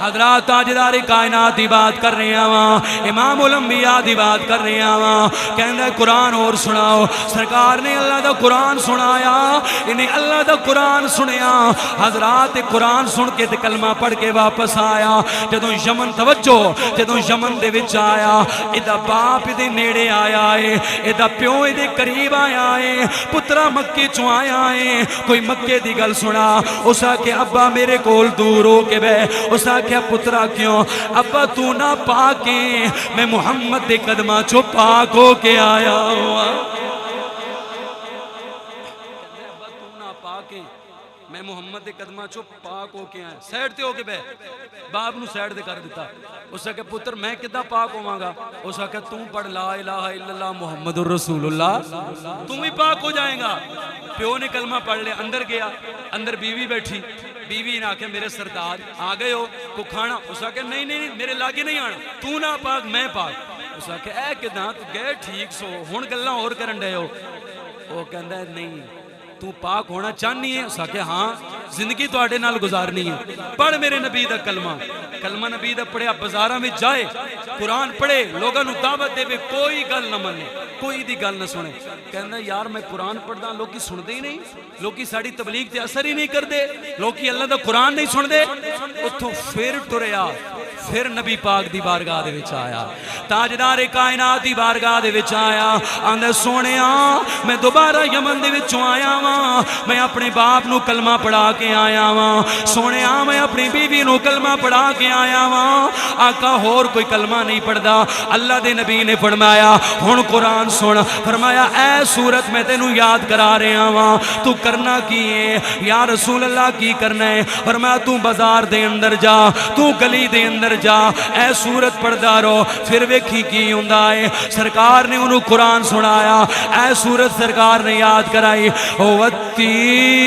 حضرات تاجدار کائنات دی بات کر رہے آواں, امام الانبیاء دی بات کر رہے آواں. کہندے قرآن اور سناؤ. سرکار نے اللہ دا قرآن سنایا, انہیں اللہ دا قرآن سنیا. حضرات قرآن سن کے تے کلمہ پڑھ کے واپس آیا. جدوں یمن توجہ, جدوں یمن دے وچ آیا, ادا باپ دے نیڑے آیا ہے, ادا پیو دے قریب آیا ہے, پترا مکے چوں آیا ہے. کوئی مکے دی گل سنا. اس آکھے ابا میرے کول دور ہو کے بے. اس آکھے کیا پترا کیوں؟ ابا تو نہ پاکیں, میں محمد دے قدمہ چو پاک ہو کے آیا ہوا. ابا تو نہ پاکیں, میں محمد دے قدمہ چو پاک ہو کے آیا. سیڈ تے ہو کے بے. باپ نو سیڈ دے کر دیتا. اس نے کہا پتر میں کدھا پاک ہوں گا؟ اس نے کہا تم پڑھ لا الہ الا اللہ محمد الرسول اللہ, تم ہی پاک ہو جائیں گا. پیو نے کلمہ پڑھ لے, اندر گیا. اندر بیوی بیٹھی. بیوی نے آکھے میرے سردار آ گئے ہو کو کھانا؟ اس نے کہا نہیں نہیں میرے لاگے نہیں آنا, تو نہ پاک میں پاک. اس نے کہا اے کداں تو گئے ٹھیک سو ہن گلاں اور کرن ڈے ہو. وہ کہندا ہے نہیں تو پاک ہونا چاہنی ہے؟ اس نے کہا ہاں زندگی تواڈے نال گزارنی ہے. پڑھ میرے نبی دا کلمہ. کلمہ نبی دا پڑھیا, بازاراں وچ جائے قرآن پڑھے, لوگاں نوں دعوت دے, کوئی گل نہ منے, کوئی دی گل نہ سنے. کہندا یار میں قرآن پڑھدا, لوکی سندے ہی نہیں, لوکی ساڈی تبلیغ تے اثر ہی نہیں کردے, لوکی اللہ دا قرآن نہیں سندے. اتھوں پھر ٹریا, پھر نبی پاک دی بارگاہ دے وچ آیا تاجدار کائنات دی بارگاہ دے وچ آیا آندے سونیا میں دوبارہ یمن دے وچوں آیا واں میں اپنے باپ نو کلمہ پڑھا کے آیا واں سونیا میں اپنی بیوی نو کلمہ پڑھا کے آیا واں آقا ہور کوئی کلمہ نہیں پڑھدا اللہ دے نبی نے فرمایا ہن قرآن سن فرمایا اے سورت میں تینوں یاد کرا رہا واں تو کرنا کی ہے یا رسول اللہ کی کرنا ہے فرمایا تو بازار دے اندر جا تو گلی دے اندر جا اے سورت پڑھدا رہو پھر ویکھی کی ہوندا ہے سرکار نے انہوں قرآن سنایا اے سورت سرکار نے یاد کرائی والتین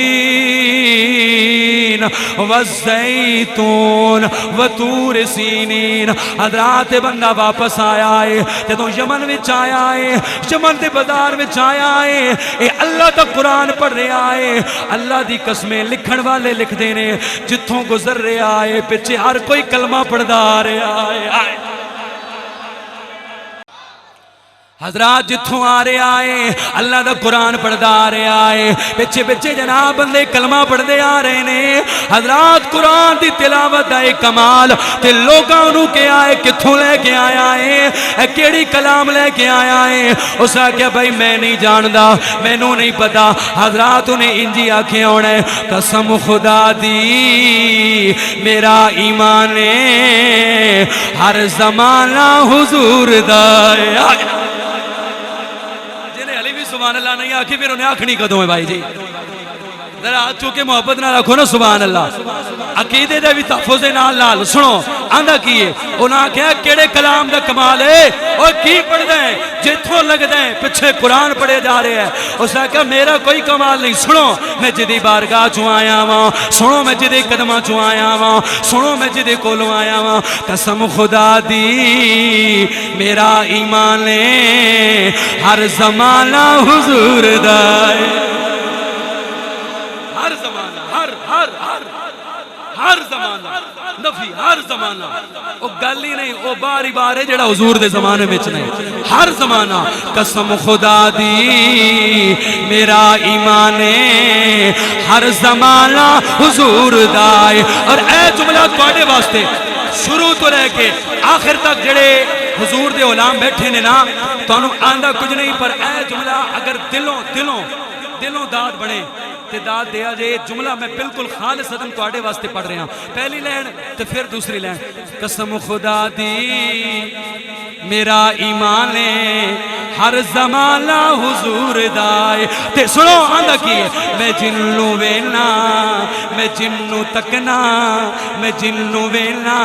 والزیتون وطور سینین حضرات بندہ واپس آیا ہے جدوں یمن وچ آیا ہے یمن دے بازار وچ آیا ہے اے اللہ دا قرآن پڑھ رہا ہے اللہ دی قسمیں لکھن والے لکھ دینے جتھوں گزر رہا ہے پیچھے ہر کوئی کلمہ پڑھدا آ رہا ہے حضرات جتھوں آ رہا ہے اللہ دا قرآن پڑھدا آ رہا ہے پچھے پچھے جناب بندے کلمہ پڑھدے آ رہے نے حضرات قرآن دی تلاوت دا ایک کمال تے لوگاں انہوں کے آئے کتھوں لے کے آیا ہے اے کیڑی کلام لے کے آیا ہے اس آکھیا بھائی میں نہیں جاندا مینوں نہیں پتا حضرات انہیں انجی آنکھیں ہونا ہے قسم خدا دی میرا ایمان ہے ہر زمانہ حضور دا ہے سبحان اللہ نہیں آکھی پھر انہیں آنکھنی قدوں ہے بھائی جی ذرا چونکہ محبت نہ رکھو نا سبحان اللہ عقیدے دے بھی تحفظ نال نال سنو آندہ کیے انہاں کہا کیڑے کلام دا کمال ہے اور کی پڑھ دیں جتھوں لگ دیں پچھے قرآن پڑھے جا رہے ہیں اس نے کہا میرا کوئی کمال نہیں سنو میں جدی بارگاہ چوں آیا ہاں سنو میں جدی قدمہ چوں آیا ہاں سنو میں جدی کولوں آیا ہاں قسم خدا دی میرا ایمان ہے ہر زمانہ حضور دائے ہر زمانہ نفی ہر زمانہ وہ گل ہی نہیں وہ باری بار ہے جڑا حضور دے زمانے میں نہیں ہر زمانہ قسم خدا دی میرا ایمان ہے ہر زمانہ حضور دائے اور اے جملہ تواڈے واسطے شروع تو رہ کے آخر تک جڑے حضور دے علام بیٹھے نے نا تو انہوں آندہ کچھ نہیں پر اے جملہ اگر دلوں داد بڑھے داد دیا جائے جملہ میں بالکل خالص عدم تو آڑے واسطے پڑھ رہے ہیں پہلی لین تو پھر دوسری لین قسم خدا دی میرا ایمان ہے ہر زمانہ حضور دائے تے سنو آندہ کیے میں جنوں وینا میں جنوں تکنا میں جنوں وینا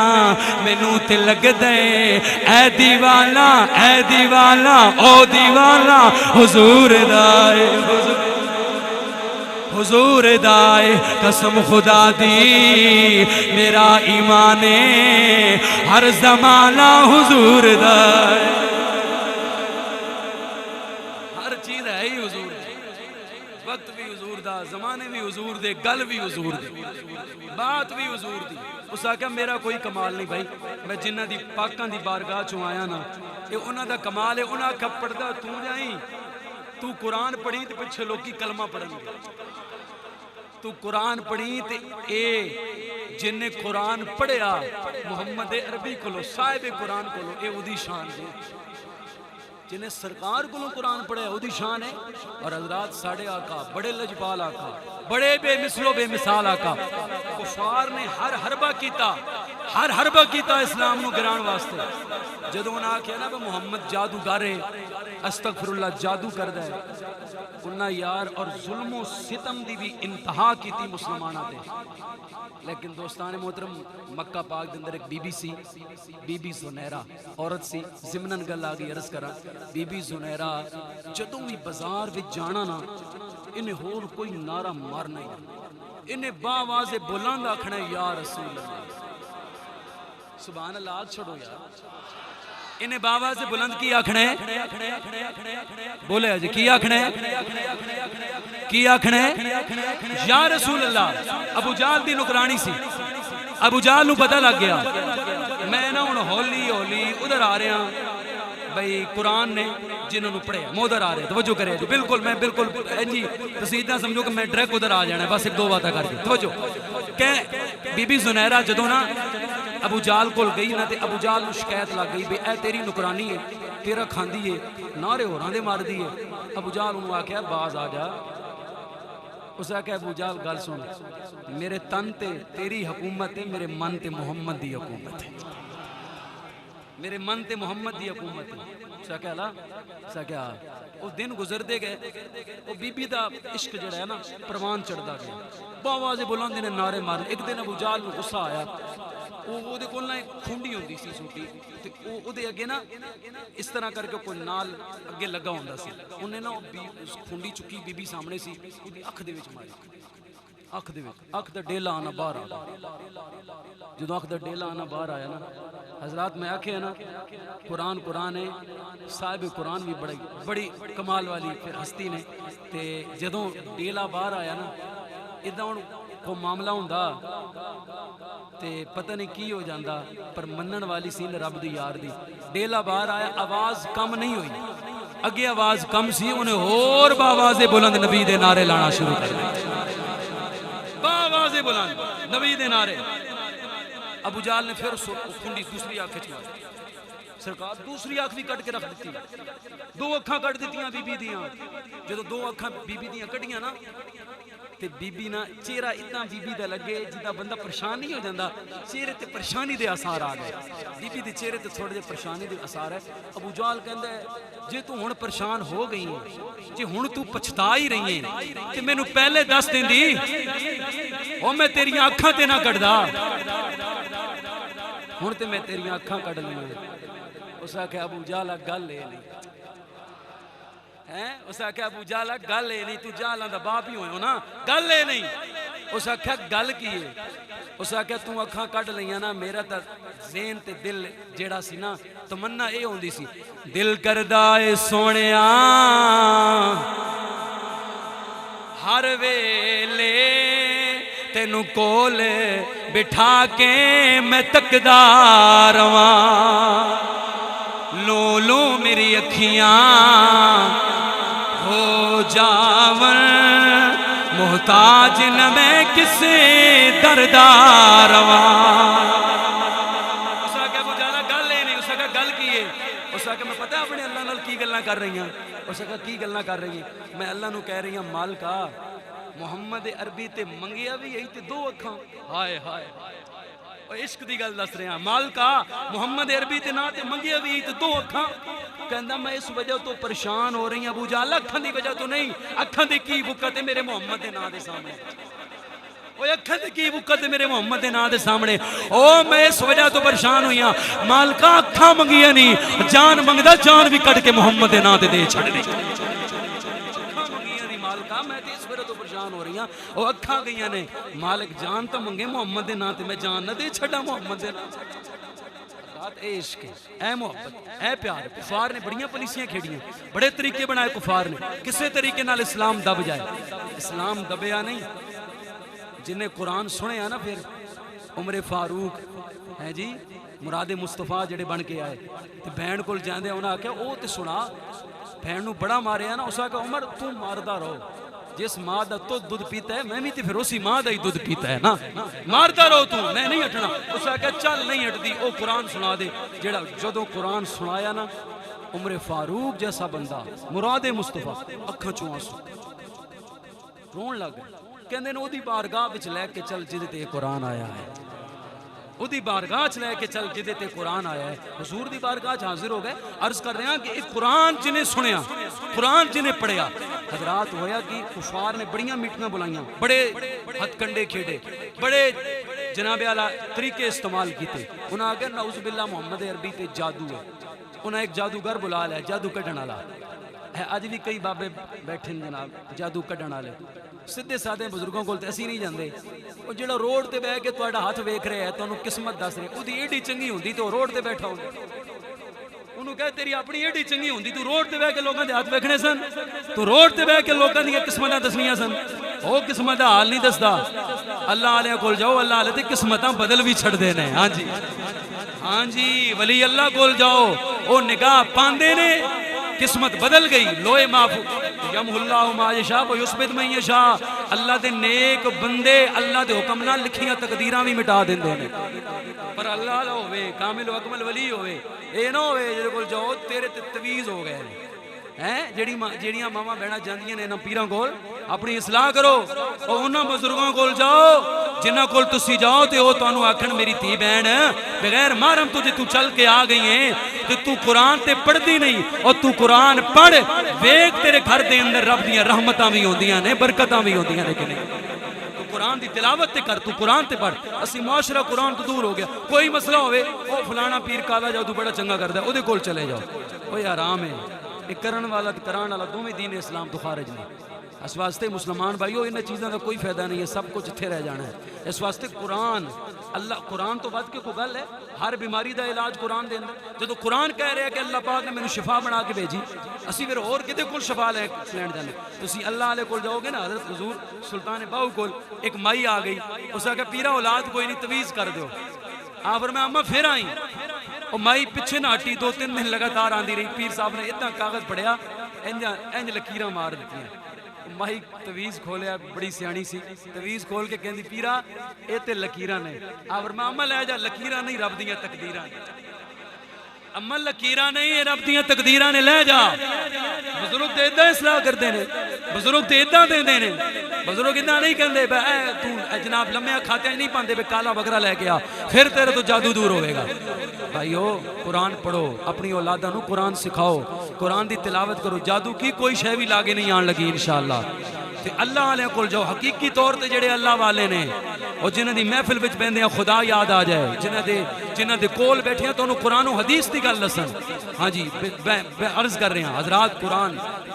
میں نو تے لگ دے اے دیوانا او دیوانا حضور دائے حضور دائے قسم خدا دی میرا ایمان ہے ہر زمانہ حضور دائے ہر چیز ہے ہی حضور وقت بھی حضور دا زمانے بھی حضور دے گل بھی حضور دے بات بھی حضور دی اس آکھا میرا کوئی کمال نہیں بھائی میں جنہ دی پاکاں دی بارگاہ چوں آیا نا یہ انہاں دا کمال ہے انہاں کا پڑھدا تو جائیں تو قرآن پڑھی تے پچھے لوگ کی کلمہ پڑھیں گے تو قرآن پڑھی تے اے جن نے قرآن پڑھیا محمد عربی کلو صاحب قرآن کلو اے او دی شان دے جنہیں سرکار کو قرآن پڑھے او دی شان ہے اور حضرات ساڑھے آقا بڑے لجپال آقا بڑے بے مثل و بے مثال آقا کفار نے ہر حربہ کیتا اسلام نو گران واسطے جدو انہاں کہا نا محمد جادو گارے استغفر اللہ جادو کر دے انہاں یار اور ظلم و ستم دی بھی انتہا کی تھی مسلمانہ دے لیکن دوستان محترم مکہ پاک دندر ایک بی بی زنیرہ عورت سی زمنن گل آگئی عرض کرا بی بی زنیرہ جدوں بھی بازار وچ جانا نا انہیں ہور کوئی نعرہ مارنا ہی انہیں باواز بلند آکھنا یا رسول اللہ سبحان اللہ آج چھڑو یار انہیں باواز بلند کی آکھنا ہے بولے جی کی آکھنا ہے یا رسول اللہ ابو جہل دی نکرانی سی ابو جہل نو پتہ لگ گیا میں نا ہن ہولی ادھر آ رہا بھئی قرآن نے جنہوں نے پڑھے مودر آ رہے توجہ کرے جی بالکل میں بالکل جی تصید نہ سمجھو کہ میں ڈریک ادھر آ جانا ہے بس ایک دو باتیں کر دی توجہ کہ بی بی زنیرہ جدو نا ابو جال کو گئی نا تے ابو جال نو شکایت لگ گئی بے اے تیری نکرانی ہے تیرا کھاندی ہے نعرے ہوراں دے مار دی ہے ابو جال انہوں آکھیا باز آ جا اس آکھیا ابو جال گل سن میرے تن تے تیری حکومت ہے میرے من تے محمد دی حکومت ہے میرے من تے محمد دی حکومت ہے اس آکھیا لا اس آکھیا وہ دن گزر دے گئے وہ بی بی دا عشق جڑا ہے نا پروان چڑھدا گیا باوازے بلندے نے نعرے مارے ایک دن ابو جال نو غصہ آیا وہ دے کول نا ایک کھونڈی ہوندی سی سوٹی تے او دے اگے نا اس طرح کر کے کوئی نال اگے لگا ہوندا سی انہیں نا اس کھونڈی چکی بی بی سامنے سی اودی اکھ دے وچ ماری اکھ دے وچ اکھ دا ڈیلا آنا باہر آ گیا جدوں اکھ دا ڈیلا آنا باہر آیا نا حضرات میں آکھے نا قرآن ہے صاحب قرآن بھی بڑی کمال والی پھر ہستی نے تے جدوں ڈیلا باہر آیا نا ادھا ہن کو معاملہ ہوندا تے پتہ نہیں کی ہو جاندا پر منن والی سی رب دی یار دی ڈیلا باہر آیا آواز کم نہیں ہوئی اگے آواز کم سی انہیں اور باوازے بلند نبی دے نعرے لانا شروع کر دیا باوازے بلند نبی دے نعرے ابو جال نے پھر کھنڈی دوسری آنکھ کھچ ماری سرکار دوسری آنکھ بھی کٹ کے رکھ دیتی دو اکھاں کٹ دیتیاں بی بی دیاں جدو دو اکھاں بی بی دیاں کٹیاں نا تے بی بی نا چہرہ اتنا بی بی دا لگے جدا بندہ پریشان نہیں ہو جاندہ چہرے تے پریشانی دے اثار آ گئے بی بی دے چہرے تے تھوڑے دے پریشانی دے اثار ہے ابو جال کہندہ ہے جے تو ہن پریشان ہو گئی ہیں جے ہن تو پچھتا ہی رہی ہیں کہ میں نو پہلے دس دیں دی او میں تیری آنکھاں تے نہ کٹ دا ہن تے میں تیری آنکھاں کٹ لوں اس آکھے ابو جالا گل لے لی اس آکھے ابو جالا گل لے نہیں تو جالا دا باپ ہی ہوئے ہو نا گل لے نہیں اس آکھے گل کی ہے اس آکھے تو اکھاں کٹ لیا نا میرا تا ذہن تے دل جیڑا سی نا تمنا اے ہوندی سی دل کردہ اے سونیا ہر ویلے تینو کول بٹھا کے میں تکدار لو لو میری اکھیاں ہو جاون محتاج نہ میں کسی دردار اس آگے ابو جالا گل لے نہیں اس آگے گل کیے اس آگے میں پتہ اپنے اللہ نال کی گلنا کر رہی ہیں اس آگے کی گلنا کر رہی ہیں میں اللہ نو کہہ رہی ہوں مالکا محمد عربی تے منگیا بھی یہی تے دو اکھاں ہائے ہائے عشق دی گل دس رہے ہیں مالکا محمد عربی تے نا تے منگیا بھی یہی تے دو اکھاں کہندہ میں اس وجہ تو پریشان ہو رہی ہیں ابو جالا اکھاں دی وجہ تو نہیں اکھاں دی کی بکت ہے میرے محمد دے نا دے سامنے اکھاں دی کی بکت ہے میرے محمد دے نا دے سامنے میں اس وجہ تو پریشان ہوئی ہاں مالکا اکھاں منگیا نہیں جان منگدہ جان بھی کٹ کے محمد دے نا دے چھڑ دی میں تے اس وجہ تو پریشان ہو رہی ہاں وہ اکھاں گئیاں نے مالک جان تو منگے محمد دے نا تے میں جان نہ دے چھڑا محمد دے نا بات اے عشق اے محبت اے پیار کفار نے بڑیاں پالیسیاں کھیڑیاں بڑے طریقے بنائے کفار نے کسے طریقے نال اسلام دب جائے اسلام دبیا نہیں جنہیں قرآن سنے نا پھر عمر فاروق ہے جی مراد مصطفیٰ جڑے بن کے آئے تے بہن کول جاندے انہاں آکھیا او تے سنا بہن نو بڑا ماریا نا اس آکھیا عمر تو ماردا رہو جس ماں دا تو دودھ پیتا ہے میں بھی تے پھر اسی ماں دا ہی دودھ پیتا ہے نا ماردا رہو تو میں نہیں ہٹنا اس آکھیا چل نہیں ہٹدی او قرآن سنا دے جڑا جدوں قرآن سنایا نا عمر فاروق جیسا بندہ مراد مصطفیٰ اکھاں چوں آنسو رون لگ گئے کہندے نے اودی بارگاہ وچ لے کے چل جدے تے قرآن آیا ہے اودی بارگاہ چ لے کے چل جدے تے قرآن آیا ہے حضور دی بارگاہ چ حاضر ہو گئے عرض کر رہے ہیں کہ ایک قرآن جنہیں سنیا قرآن جنہیں پڑھیا حضرات ہویا کہ کفار نے بڑیاں میٹنگاں بلائیاں بڑے ہتھ کنڈے کھیڑے بڑے جناب اعلیٰ طریقے استعمال کیتے انہاں اگر نعوذ باللہ محمد عربی تے جادو ہے انہاں ایک جادوگر بلا لیا جادو کڈن والا ہے آج بھی کئی بابے بیٹھے جناب جادو کڈن والے سدھے سادے بزرگوں کو اسی نہیں جاندے وہ جڑا روڈ تے بیٹھ کے تہاڈا ہاتھ ویکھ رہا ہے تانوں قسمت دس رہا اودی ایڈی چنگی ہوندی تو روڈ تے بیٹھا ہوندا انہوں کہے تیری اپنی ایڈی چنگی ہوندی تو روڈ تے بیٹھ کے لوکاں دے ہاتھ ویکھنے سن تو روڈ تے بیٹھ کے لوکاں دی قسمتاں دسنیاں سن او قسمت دا حال نہیں دسدا اللہ علیہ کول جاؤ اللہ علیہ دی قسمتاں بدل بھی چھڑ دے نے ہاں جی ولی اللہ کول جاؤ او نگاہ پاندے نے قسمت بدل گئی لوہے محفوظ یمحو اللہ ما یشاء و یثبت من یشاء، اللہ دے نیک بندے اللہ دے حکم نال لکھیاں تقدیراں بھی مٹا دیندے نے، پر اللہ والا ہوئے کامل و اکمل ولی ہوئے، اے نہ ہوئے جے کول جاؤ تیرے تے تویز ہو گئے ہیں، جیڑیاں ماما بہنا جاندیاں نے انہاں پیراں کول اپنی اصلاح کرو، اور انہاں بزرگاں کول جاؤ جنہاں کول تسی جاؤ تے او تانوں آکھن میری تھی بہن بغیر محرم تجھے تو چل کے آ گئی ہیں تے تو قرآن تے پڑھ دی نہیں، اور تو قرآن پڑھ ویک تیرے گھر دے اندر رب دیاں رحمتاں بھی ہوندیاں نے، برکتاں بھی ہوندیاں نے کہ نہیں؟ تو قرآن دی تلاوت تے کر، تو قرآن تے پڑھ، اسی معاشرہ قرآن تو دور ہو گیا، کوئی مسئلہ ہوئے او فلانا پیر کالا جاؤ تو بڑا چنگا کردا ہے او دے کول چلے جاؤ، اوے آرام ہے، ایک کرن والا تے کران والا دوویں دین اسلام تو خارج نہیں۔ اس واسطے مسلمان بھائیو انہاں چیزاں کا کوئی فائدہ نہیں ہے، سب کچھ اتھے رہ جانا ہے۔ اس واسطے قرآن اللہ قرآن تو ود کے کوئی گل ہے، ہر بیماری دا علاج قرآن دے اندر، جدو قرآن کہہ رہے ہیں کہ اللہ پاک نے مینوں شفا بنا کے بھیجی، اسی پھر اور کدے کول شفا لین جانے؟ تسی اللہ والے کول جاؤ گے نا، حضرت حضور سلطان باہو کول ایک مائی آ گئی، اس نے کہا پیرا اولاد کوئی نہیں تویز کر دیو، آپ فرمایا اما پھر آئی، اور مائی پیچھے نہ ہٹی، 2-3 دن لگاتار آندی رہی، پیر صاحب نے اتنا کاغذ پڑھیا انج لکیراں مار دیتی ہیں، مائی تویز کھولیا، بڑی سیانی سی، تویز کھول کے کہندی پیرا اے تے لکیراں نے، آپ فرمایا اما لے جا، لکیراں نہیں رب دیاں تقدیراں نے، اما لکیراں نہیں رب دیاں تقدیراں نے، لے جا۔ بزرگ تے ادھا اصلاح کردے نے، بزرگ تے ادھا دے نے، بزرگ ادھا نہیں کہندے بے تو جناب لمحہ کھاتے نہیں پاندے بے کالا بکرا لے کے آ پھر تیرے تو جادو دور ہوئے گا۔ بھائیو قرآن پڑھو، اپنی اولاداں نو قرآن سکھاؤ، قرآن دی تلاوت کرو، جادو کی کوئی شے بھی لاگے نہیں آن لگی انشاءاللہ۔ تے اللہ والے کول جاؤ، حقیقی طور تے جڑے اللہ والے نے، اور جنہاں دی محفل وچ بیندے خدا یاد آ جائے، جنہاں دے کول بیٹھے ہیں تو انہوں قرآن و حدیث دی گل دسن۔ ہاں جی عرض کر رہے ہیں حضرات،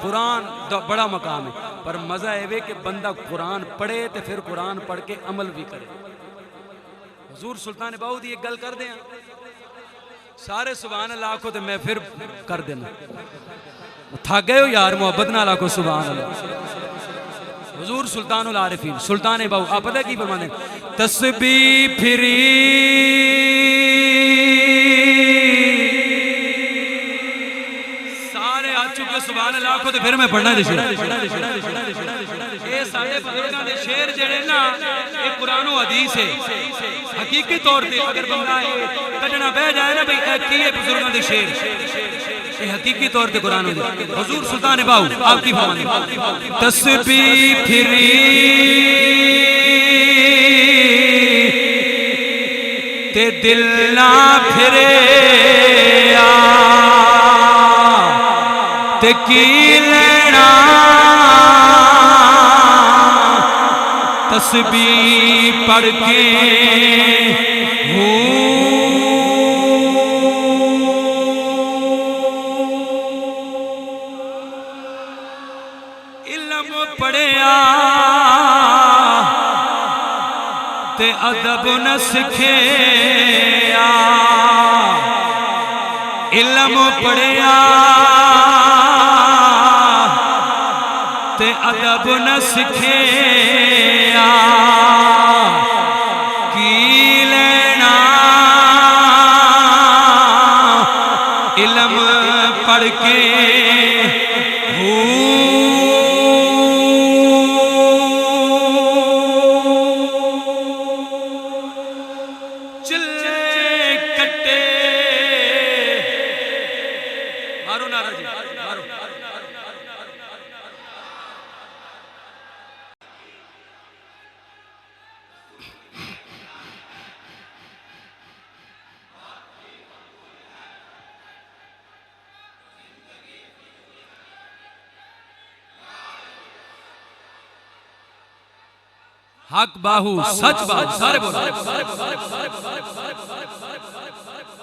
قرآن دا بڑا مقام ہے، پر مزہ ہے کہ بندہ قرآن پڑھے تے پھر قرآن پڑھ کے عمل بھی کرے۔ حضور سلطان باہو دی ایک گل کر دیں، سارے سبحان اللہ آکھو تے میں پھر کر دینا، تھک گئے ہو یار محبت نہ آکھو سبحان اللہ۔ حضور سلطان العارفین سلطان باہو آپ پتہ کی فرماتے ہیں، تسبیح پھری سارے آ چکے سبحان اللہ آکھو تے پھر میں پڑھنا دے شیر، اے سارے بزرگاں دے شیر جڑے نا اے قرآن و حدیث ہے، حقیقی طور تے اگر بندہ کٹنا بہ جائے نا بھئی اے کی ہے بزرگاں دے شیر، اے حقیقی طور تے قرآن و حدیث۔ حضور سلطان باہو آپ کی فرماتے، تسبیح پھری تے دل نہ پھرے تے کی لینا، تسبیح پڑھ کے علم پڑھیا تے ادب نہ سکھیا، علم پڑھیا تے ادب نہ سکھیا، کی لینا علم پڑھ کے چلے کٹے مارو نعرہ جی مارو۔ حق باہو سچ باہو، سارے بولو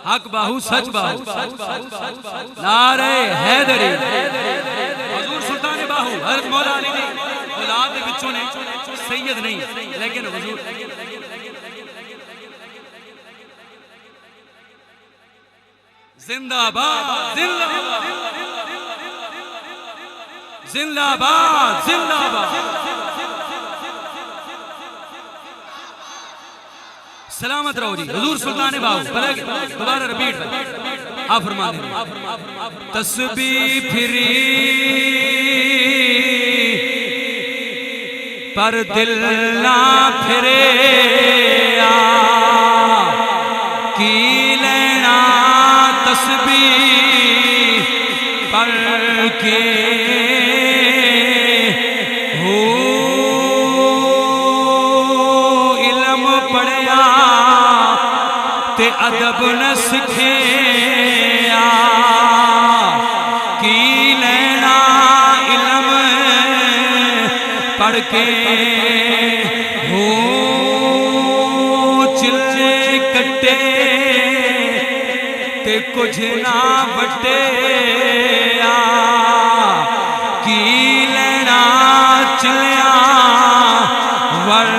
حق باہو سچ باہو، نعرہ حیدری۔ حضور سلطان باہو حضرت مولا علی دی اولاد دے بچوں نے سید نہیں لیکن حضور زندہ باد زندہ باد زندہ باد، سلامت رہو جی۔ حضور سلطان باہو دوبارہ رپیٹ آپ فرما دیں، تسبیح پھری پر دل نہ پھرے کی لینا تسبیح پر کے ہو علم پڑھیا تے ادب نہ سکھے کی لینا علم پڑھ کے ہو چلے کٹے تے کچھ نہ بٹے کی لینا چلیا ور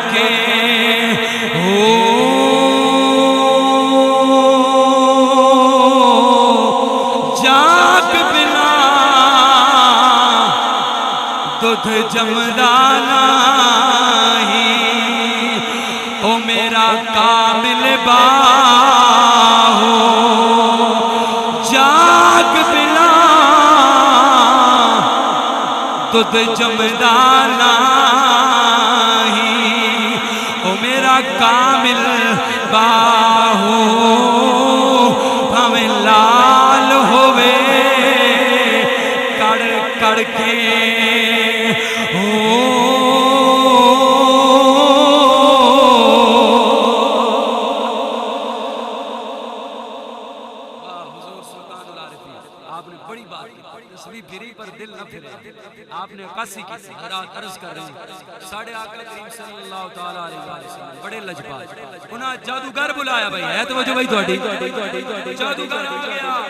کے ہو جاگ بنا دودھ جمدا نہیں او میرا کامل باہو جاگ بنا دودھ جمدا نہیں او میرا کامل باہو بھاویں لال ہووے کڑ کڑ کے آپ نے عکاسی کی حضرات عرض کر رہے ہیں ساڑھے آقا کریم صلی اللہ تعالیٰ علیہ وسلم بڑے لجپال انہاں جادوگر بلایا بھائی ہے توجہ بھائی توڑی جادوگر آ گیا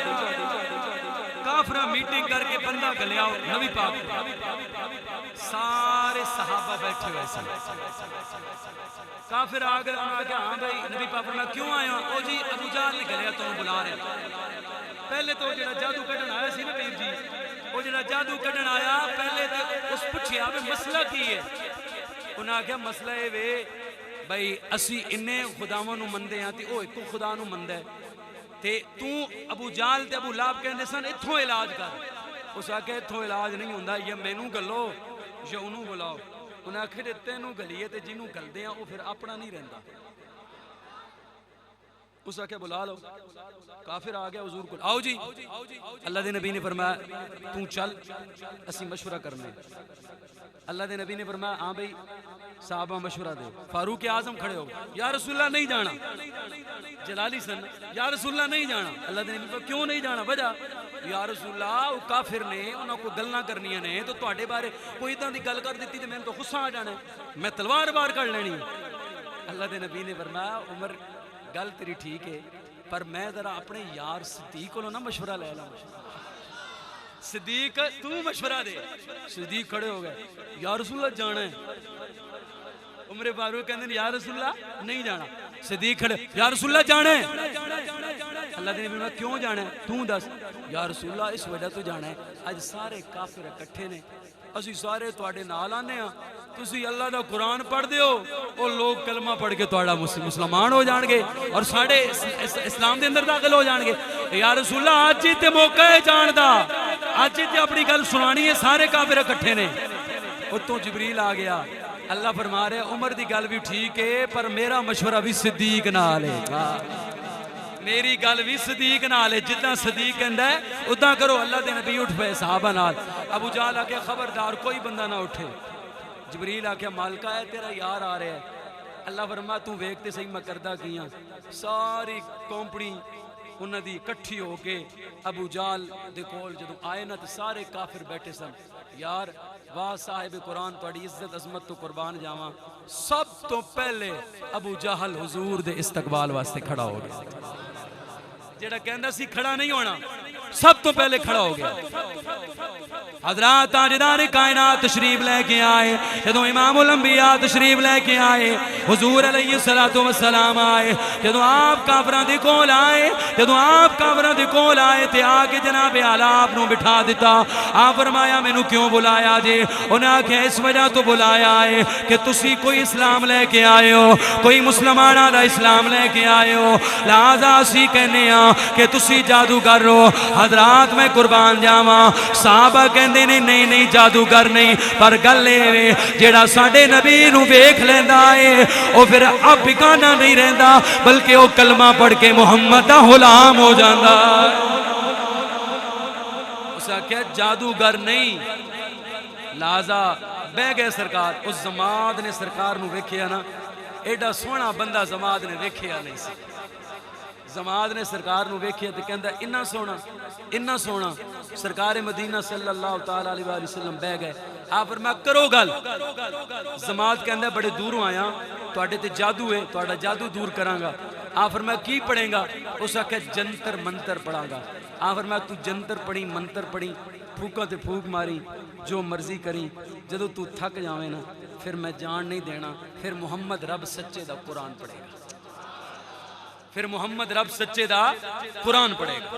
کافرہ میٹنگ کر کے بندہ گلیا نبی پاک سارے صحابہ بیٹھے ہوئے سن کافر آ گیا انہاں کہا ہاں بھائی نبی پاک فرمایا کیوں آئے ہو او جی ابو جہل نے گلیا تو بلا رہے پہلے تو جڑا جادو کڈن آیا سی نا پیر جی وہ جڑا جادو کڈن آیا پہلے تے اس پوچھیا بھی مسئلہ کی ہے انہاں کہا مسئلہ ہے وے بھائی اسی انہیں خداواں نو مندے ہیں تے او ایک خدا نو مندا ہے تے تو ابو جہل تے ابو لہب کہندے سن ایتھوں علاج کر اس آکھیا ایتھوں علاج نہیں ہوندا یا مینوں گلو یا انہوں بلاؤ انہاں آکھیا تینوں گلیے تے جنوں گلدے ہیں او پھر اپنا نہیں رہندا اس آکھیا بلا لو کافر آ گیا حضور کو آؤ جی اللہ دے نبی نے فرمایا تو چل اسی مشورہ کرنے اللہ دے نبی نے فرمایا ہاں بھئی صحابہ مشورہ دے فاروق اعظم کھڑے ہو یا رسول اللہ نہیں جانا جلالی سن یا رسول اللہ نہیں جانا اللہ دے نبی فرمایا کیوں نہیں جانا وجہ یا رسول اللہ وہ کافر نے انہوں کو گلنا کرنی نے تو تواڈے بارے کوئی اتنا دی گل کر دیتی تو میں تو غصہ آ جانا میں تلوار بار کر لینی اللہ دے نبی نے فرمایا عمر گل تیری ٹھیک ہے پر میں ذرا اپنے یار صدیق کو نا مشورہ لے لا صدیق تو مشورہ دے صدیق کھڑے ہو گئے یا رسول اللہ جانا ہے عمر فاروق کہندے یا رسول اللہ نہیں جانا صدیق کھڑے یا رسول اللہ جانا ہے اللہ دے نبی نے کیوں جانا ہے تو دس یا رسول اللہ اس وجہ تو جانا ہے اج سارے کافر اکٹھے نے اسی سارے تواڈے نال آنے ہاں تسی اللہ دا قرآن پڑھ دیو اور لوگ کلمہ پڑھ کے تواڈا مسلمان ہو جان گے اور ساڑھے اسلام دے اندر داخل ہو جان گے یا رسول اللہ آج جی تے موقع ہے جان دا آج جی تے اپنی گل سنانی ہے سارے کافر اکٹھے نے اتوں جبریل آ گیا اللہ فرما رہے عمر دی گل بھی ٹھیک ہے پر میرا مشورہ بھی صدیق نال ہے میری گل بھی صدیق نال ہے جتنا صدیق کہندا ہے اتنا کرو اللہ دے نبی اٹھ پئے صحابہ نال ابو جہل آ کے خبردار کوئی بندہ نہ اٹھے جبریل آ کے مالکہ ہے تیرا یار آ رہا ہے اللہ فرما تو ویکھتے صحیح میں کردہ کیاں ساری کمپنی انہاں دی اکٹھی ہو کے ابو جہل دے کول جدوں آئے نا تے سارے کافر بیٹھے سن یار واہ صاحب قرآن تواڈی عزت عظمت تو قربان جاواں سب تو پہلے ابو جہل حضور دے استقبال واسطے کھڑا ہو گیا جڑا کہندا سی کھڑا نہیں ہونا سب تو پہلے کھڑا ہو گیا حضرات تاجدار کائنات تشریف لے کے آئے جدوں امام الانبیاء تشریف لے کے آئے حضور علیہ السلام آئے جدوں آپ کافراں دے کول آئے تے آ کے جناب اعلیٰ آپ نو بٹھا دیتا آپ فرمایا مینوں کیوں بلایا جی انہاں کہ اس وجہ تو بلایا ہے کہ تسی کوئی اسلام لے کے آئے ہو کوئی مسلماناں دا اسلام لے کے آئے ہو لہذا اسی کہنے ہاں کہ تسی جادوگر ہو حضرات میں قربان جاواں صحابہ کہنے کہندے نے نہیں نہیں جادوگر نہیں، پر گل اے جیڑا ساڈے نبی نو ویکھ لیندا اے او پھر اب بگانا نہیں رہندا، بلکہ او کلمہ پڑھ کے محمد دا غلام ہو جاندا۔ اس آکھیا جادوگر نہیں، لہذا بہ گئے سرکار۔ اس زماد نے سرکار نو ویکھیا نا، ایڈا سونا بندہ زماد نے ویکھیا نہیں سی۔ زماد نے سرکار نو ویکھیا تے کہندا اتنا سونا۔ سرکار مدینہ صلی اللہ تعالی علیہ وآلہ وسلم بہ گئے۔ آپ فرمایا کرو گل۔ زماد کہندا بڑے دوروں آیا، تواڈے تے جادو ہے، تواڈا جادو دور کراں گا۔ آپ فرمایا کی پڑھیں گا؟ اس آکھیا جنتر منتر پڑھاں گا۔ آپ فرمایا تو جنتر پڑھی، منتر پڑھی، پھوکاں تے پھوک ماری، جو مرضی کری، جدو تو تھک جاویں نا پھر میں جان نہیں دینا، پھر محمد رب سچے دا قرآن پڑھے گا، پھر محمد رب سچے دا قرآن پڑھے گا۔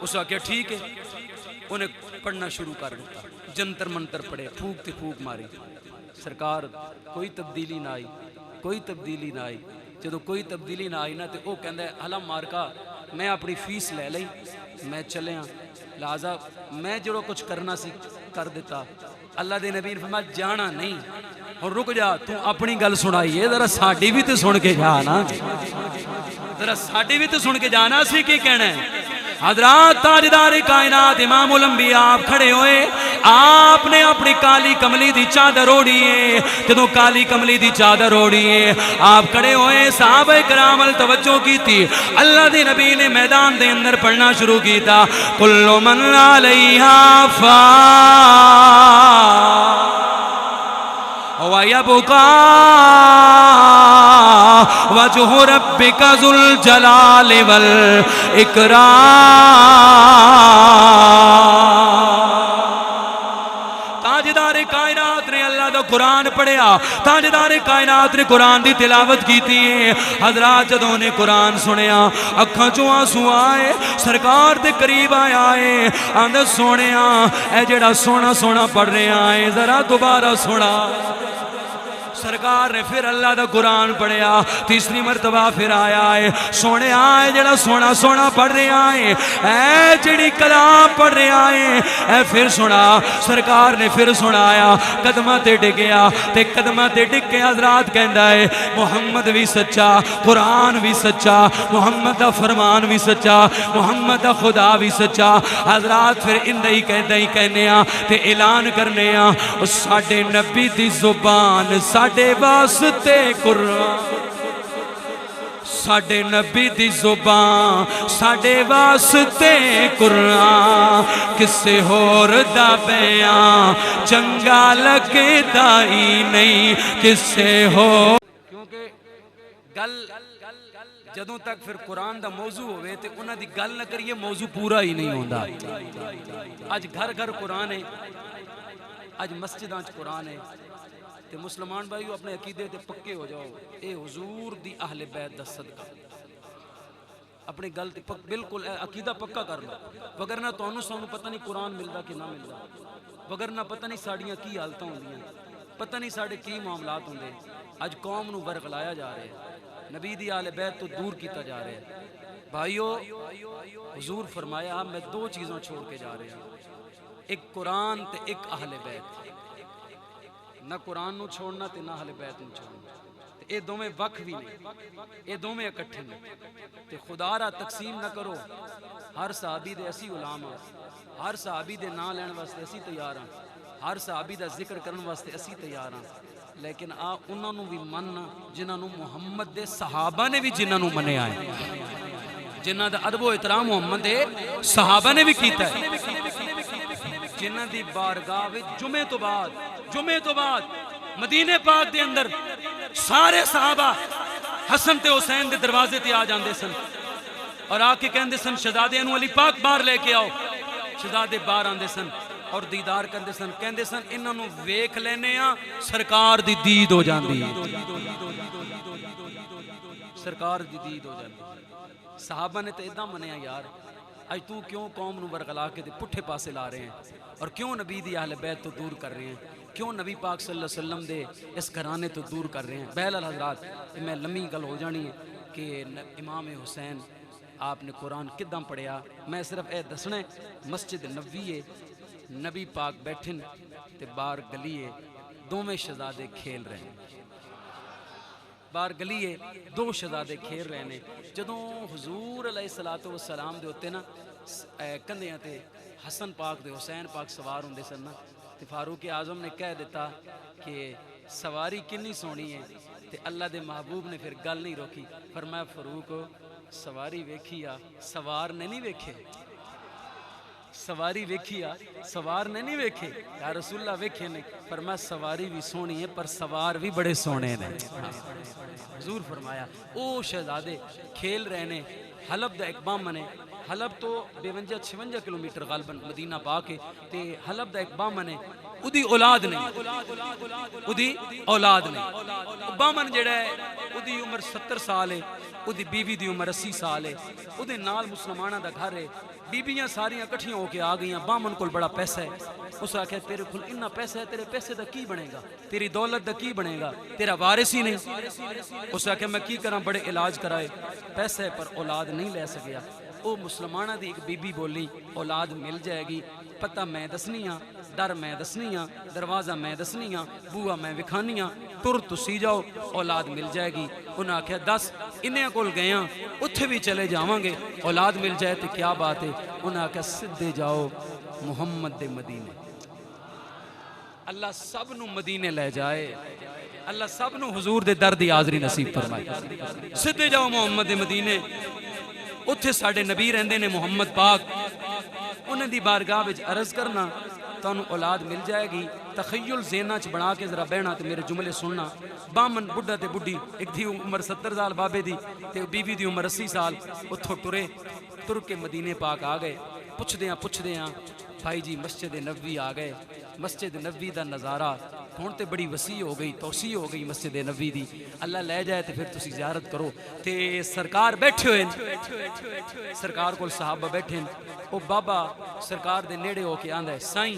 اس آکھیا ٹھیک ہے، انہیں پڑھنا شروع کر دیتا، جنتر منتر پڑھے، پھوک تے پھوک ماری۔ سرکار کوئی تبدیلی نہ آئی، کوئی تبدیلی نہ آئی۔ جدو کوئی تبدیلی نہ آئی نا تو وہ کہندا ہے حالا مارکا میں اپنی فیس لے لئی، میں چلے ہاں، لہذا میں جو کچھ کرنا سی کر دیتا۔ اللہ دے نبی نے فرمایا جانا نہیں، اور رک جا، تو اپنی گل سنائی ہے، ذرا ساڈی بھی تو سن کے جا نا، ذرا ساڈی بھی تو سن کے جانا، اسی کی کہنا ہے۔ حضرات تاجدار کائنات امام الانبیاء آپ کھڑے ہوئے، آپ نے اپنی کالی کملی دی چادر اوڑھی ہے۔ جدوں کالی کملی دی چادر اوڑھی ہے آپ کھڑے ہوئے، صحابہ کرام ال توجہ کی تھی۔ اللہ دے نبی نے میدان دے اندر پڑھنا شروع کیتا، کل من علیہا فان وَيَبْقَى وَجْهُ رَبِّكَ ذُو الْجَلَالِ وَالْإِكْرَامِ۔ تاجدار کائنات نے اللہ دا قرآن پڑھیا، تاجدار کائنات نے قرآن دی تلاوت کی تھی۔ حضرات جدوں نے قرآن سنیا اکھاں چوں آنسو آئے، سرکار دے قریب آیا ہے، آندا سونیا اے جڑا سونا سونا پڑھ رہا ہے ذرا دوبارہ سنا۔ سرکار نے پھر اللہ دا قرآن پڑھیا، تیسری مرتبہ پھر آیا ہے، سونے آئے جڑا سونا سونا پڑھ رہا ہے، اے جڑی کلام پڑھ رہا ہے اے پھر سنا۔ سرکار نے پھر سنایا، قدمہ تے ڈگیا تے قدمہ تے ڈگ کے حضرات کہندا ہے محمد بھی سچا، قرآن بھی سچا، محمد دا فرمان بھی سچا، محمد دا خدا بھی سچا۔ حضرات پھر اندہی کہنے تے اعلان کرنے ساڈے نبی دی زبان ساڈے واسطے قرآن، ساڈے نبی دی زبان ساڈے واسطے قرآن، کسے ہور دا بیان چنگا لگدا ہی نہیں کسے ہو۔ کیونکہ گل جدوں تک پھر قرآن دا موضوع ہوئے تے انہاں دی گل نہ کریے موضوع پورا ہی نہیں ہوندا۔ اج گھر گھر قرآن ہے، اج مسجداں چ قرآن ہے، تے مسلمان بھائیو اپنے عقیدے تے پکے ہو جاؤ، اے حضور دی اہل بیت دا صدقہ، اپنی گل تے بالکل عقیدہ پکا کر لو، وگرنہ تانوں سانوں پتہ نہیں قرآن ملدا کہ نہ ملدا، وگرنہ پتہ نہیں ساڈیاں کی حالتاں ہوندیاں، پتہ نہیں ساڈے کی معاملات ہوندے۔ اج قوم نو ورغلایا جا رہا ہے، نبی دی اہل بیت تو دور کیتا جا رہا ہے۔ بھائیو حضور فرمایا میں دو چیزوں چھوڑ کے جا رہا ہوں، ایک قرآن تے ایک اہل بیت۔ نہ قرآن نو چھوڑنا تے نہ اہل بیت نو چھوڑنا، اے دوویں وکھ بھی نہیں، اے دوویں اکٹھے نہیں۔ تے خدا را تقسیم نہ کرو، ہر صحابی دے اسی غلام ہاں، ہر صحابی دے نام لین واسطے اسی تیار ہاں، ہر صحابی دا ذکر کرن واسطے اسی تیار ہاں، لیکن انہاں نو بھی مننا جنہاں نو محمد دے صحابہ نے بھی جنہاں نو منیا ہے، جنہاں دا ادب و احترام محمد دے صحابہ نے بھی کیتا ہے، جنہاں دی بارگاہ وچ جمعے تو بعد مدینے پاک دے اندر سارے صحابہ حسن تے حسین دے دروازے تے آ جاندے سن اور آ کے کہندے سن شہزادے انہوں علی پاک باہر لے کے آؤ۔ شہزادے باہر آندے سن اور دیدار کردے سن، کہندے سن انہاں نو ویکھ لینے ہاں سرکار دی دید ہو جاندی، سرکار دی دید ہو جاندی۔ صحابہ نے تے ادھا منیا یار اج تو کیوں قوم نو ورغلا کے پٹھے پاسے لا رہے ہیں اور کیوں نبی دی اہل بیت تو دور کر رہے ہیں، کیوں نبی پاک صلی اللہ علیہ وسلم دے اس گھرانے تو دور کر رہے ہیں۔ بہرحال حضرات میں لمبی گل ہو جانی ہے کہ امام حسین آپ نے قرآن کداں پڑھیا، میں صرف اے دسنا ہے مسجد نبوی ہے نبی پاک بیٹھن تے باہر گلیے دوویں شہزادے کھیل رہے ہیں، باہر گلیے دو شہزادے کھیل رہے ہیں۔ جدوں حضور علیہ الصلوۃ والسلام دے ہوتے نا کندھیاں تے حسن پاک دے حسین پاک سوار ہوندے سن نا، تے فاروق اعظم نے کہہ دیتا کہ سواری کنی سونی ہے، تے اللہ دے محبوب نے پھر گل نہیں روکی، فرمایا فاروق سواری ویکھی آ سوار نے نہیں ویکھے، سواری ویکھی آ سوار نے نہیں ویکھے، یا رسول اللہ ویکھے نے، فرمایا سواری بھی سونی ہے پر سوار بھی بڑے سونے نے۔ حضور فرمایا او شہزادے کھیل رہے نے، حلب دا ایک بامن ہے، حلب تو 52-56 کلومیٹر غالباً مدینہ پاک ہے، تے حلب دا ایک بامن ہے، ادھی اولاد نہیں، ادھی اولاد نہیں، بامن جڑا ہے ادھی عمر 70 سال ہے، ادھی بیوی دی عمر 80 سال ہے، ادھے نال مسلمانہ دا گھر ہے، بیبیاں ساریاں کٹھیاں ہو کے آ گئیاں، بامن کول بڑا پیسہ ہے، اس آکھیا تیرے کول اتنا پیسہ ہے، تیرے پیسے دا کی بنے گا، تیری دولت دا کی بنے گا، تیرا وارث ہی نہیں۔ اس آکھیا میں کی کراں، بڑے علاج کرائے، پیسے پر اولاد نہیں لے سکیا۔ او مسلمانہ دی ایک بی بی بولی اولاد مل جائے گی، پتہ میں دسنی ہاں، در میں دسنی ہاں، دروازہ میں دسنی ہاں، بوا میں وکھانی ہاں، تر تسی جاؤ اولاد مل جائے گی۔ انہاں آکھیا دس انہیں کول گئے ہاں اتھے بھی چلے جاواں گے، اولاد مل جائے تو کیا بات ہے۔ انہاں آکھیا سدھے جاؤ محمد دے مدینے، اللہ سب نو مدینے لے جائے، اللہ سب نو حضور دے در دی حاضری نصیب فرمائے، سدھے جاؤ محمد دے مدینے، اتھے ساڑھے نبی رہندے نے محمد پاک، انہیں دی بارگاہ وچ عرض کرنا تو انہوں اولاد مل جائے گی۔ تخیل ذہنہ چ بنا کے ذرا بہنا تے میرے جملے سننا، بامن بڑھا تے بڑھی، ایک دی عمر 70 سال بابے دی تے بیوی دی عمر 80 سال، اتھو ٹرے تر کے مدینے پاک آ گئے، پوچھ دیاں بھائی جی مسجد نبوی آ گئے، مسجد نبوی دا نظارہ ہون تے بڑی وسیع ہو گئی، توسیع ہو گئی مسجد نبوی دی، اللہ لے جائے تے پھر تسی زیارت کرو۔ تے سرکار بیٹھے ہوئے، سرکار کول صحابہ بیٹھے ہیں، او بابا سرکار دے نیڑے ہو کے آندا ہے سائیں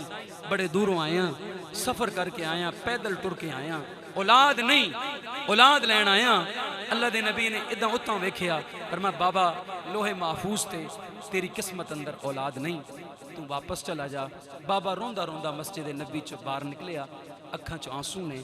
بڑے دوروں آئے ہیں، سفر کر کے آئے ہیں، پیدل ٹر کے آئے ہیں، اولاد نہیں اولاد لین آئے ہیں۔ اللہ دے نبی نے ادھاں اتھاں ویکھیا، فرمایا بابا لوہے محفوظ تے تیری قسمت اندر اولاد نہیں، تو واپس چلا جا۔ بابا روندا روندا مسجد نبی چ باہر نکلیا، اکھاں چ آنسو نے،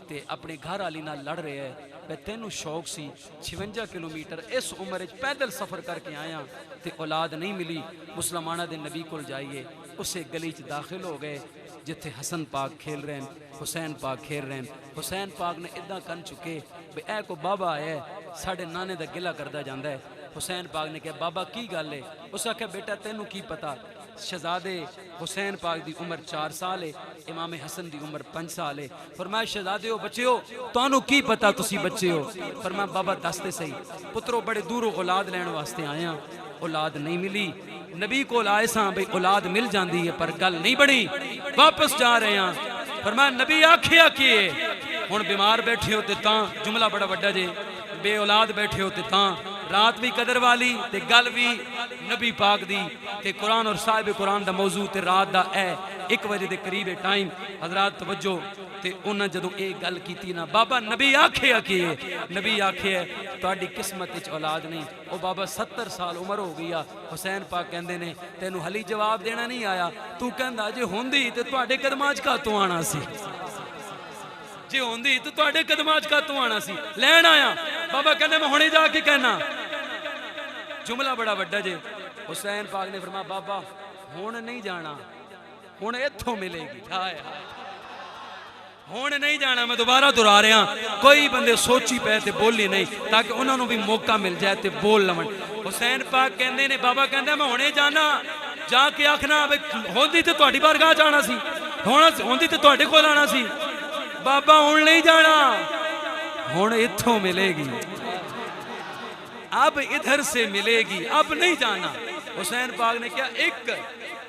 تے اپنے گھر والی نال لڑ رہے ہے، میں تینوں شوق سی 56 کلومیٹر اس عمر وچ پیدل سفر کر کے آیا تے اولاد نہیں ملی، مسلمانہ دے نبی کول جائیے۔ اسے گلی چ داخل ہو گئے جتھے حسن پاک کھیل رہے ہیں، حسین پاک کھیل رہے ہیں۔ حسین پاک نے ادھا کن چکے بے اے کو بابا ہے ساڑھے نانے دا گلہ کردہ جاندہ ہے۔ حسین پاک نے کہا بابا کی گل ہے؟ اس آکھا بیٹا تینوں کی پتا، شہزادے حسین پاک دی عمر 4 سال ہے، امام حسن دی عمر 5 سال ہے۔ فرمایا شہزادے ہو بچے ہو، تانوں کی پتا تسی بچے ہو؟ فرمایا بابا دستے صحیح، پترو بڑے دوروں اولاد لین واسطے آیا، اولاد نہیں ملی، نبی کو لائے ساں بھئی اولاد مل جاندی ہے پر گل نہیں بڑی، واپس جا رہے ہیں۔ فرمایا نبی آکھیا کیے ہن بیمار بیٹھے ہوتے تاں، جملہ بڑا بڑا جے، بے اولاد بیٹھے ہوتے تاں، رات بھی قدر والی تے گل بھی نبی پاک دی تے قرآن اور صاحب قرآن دا موضوع تے رات دا 1 بجے دے قریب ٹائم۔ حضرات توجہ تے انہاں جدوں ایک گل کیتی نا بابا نبی آکھیا کیے، نبی آکھیا تہاڈی قسمت وچ اولاد نہیں۔ او بابا 70 سال عمر ہو گئی، حسین پاک کہندے نے تینوں حلی جواب دینا نہیں آیا، تو کہندا جے ہوندی تے تہاڈے قدماں وچ کاتوں آنا سی، جے ہوندی تو تہاڈے قدماں وچ کاتوں آنا سی، لین آیا۔ بابا کہندے میں ہنے جا کے کہنا، جملہ بڑا وڈا جے۔ حسین پاک نے فرمایا بابا ہن نہیں جانا، ہن ایتھوں ملے گی، ہائے ہائے ہن نہیں جانا، میں دوبارہ دہرا رہا ہاں، کوئی بندے سوچی پے تے بولی نہیں تاکہ انہوں نے بھی موقع مل جائے تے بول لون۔ حسین پاک کہندے نے بابا کہندے میں ہنے جانا، جا کے آکھنا ہوندی تے تہاڈی بارگاہ جانا سی، ہوندی تے تہاڈے کول آنا سی، بابا ہن نہیں جانا، ہن ایتھوں ملے گی، اب ادھر سے ملے گی، اب نہیں جانا۔ حسین پاک نے کیا 1،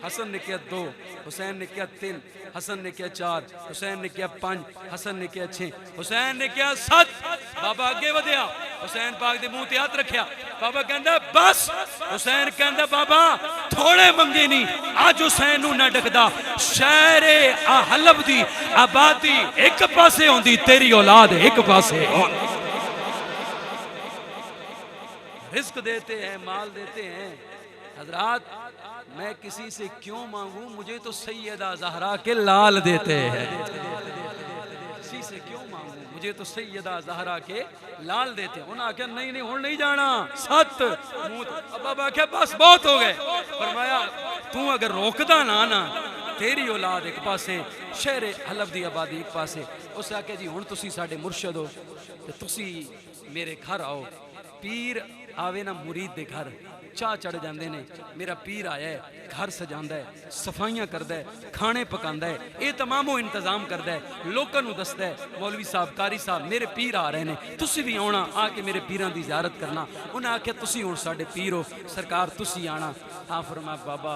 حسن نے کیا 2، حسین نے کیا 3، حسن نے کیا 4، حسین نے کیا 5، حسن نے کیا 6، حسین نے کیا 7۔ بابا آگے ودیا، حسین پاک دے منہ تے ہاتھ رکھیا، بابا کہندا بس۔ حسین کہندا بابا تھوڑے منگے نہیں، آج حسین نو نہ ڈکدا، شہر حلب دی آبادی ایک پاسے ہوندی، تیری اولاد ایک پاسے ہوندی۔ رزق دیتے ہیں، مال دیتے ہیں، حضرات میں کسی سے کیوں مانگوں، مجھے تو سیدہ زہرا کے لال دیتے ہیں، کسی سے کیوں مانگوں، مجھے تو سیدہ زہرا کے لال دیتے ہیں۔ انہوں نے کہا نہیں ہوں نہیں جانا، ست بابا کہا بس بہت ہو گئے۔ فرمایا تو اگر روکدا نا تیری اولاد ایک پاسے، شہر حلب دی آبادی ایک پاسے، اس نے کہا جی ہن تسی ساڈے مرشد ہو تے تسی میرے گھر آؤ۔ پیر آوے نا مرید دے گھر چاہ چڑھ جاندے نے، میرا پیر آیا ہے، گھر سجاندا ہے، صفائیاں کردا ہے، کھانے پکاندا ہے، اے تمام وہ انتظام کردا ہے، لوکاں نوں دسدا ہے مولوی صاحب قاری صاحب میرے پیر آ رہے نے، تسی بھی آنا آ کے میرے پیراں دی زیارت کرنا۔ انہاں آکھیا تسی ہن ساڈے پیر ہو سرکار تسی آنا۔ ہاں فرمایا بابا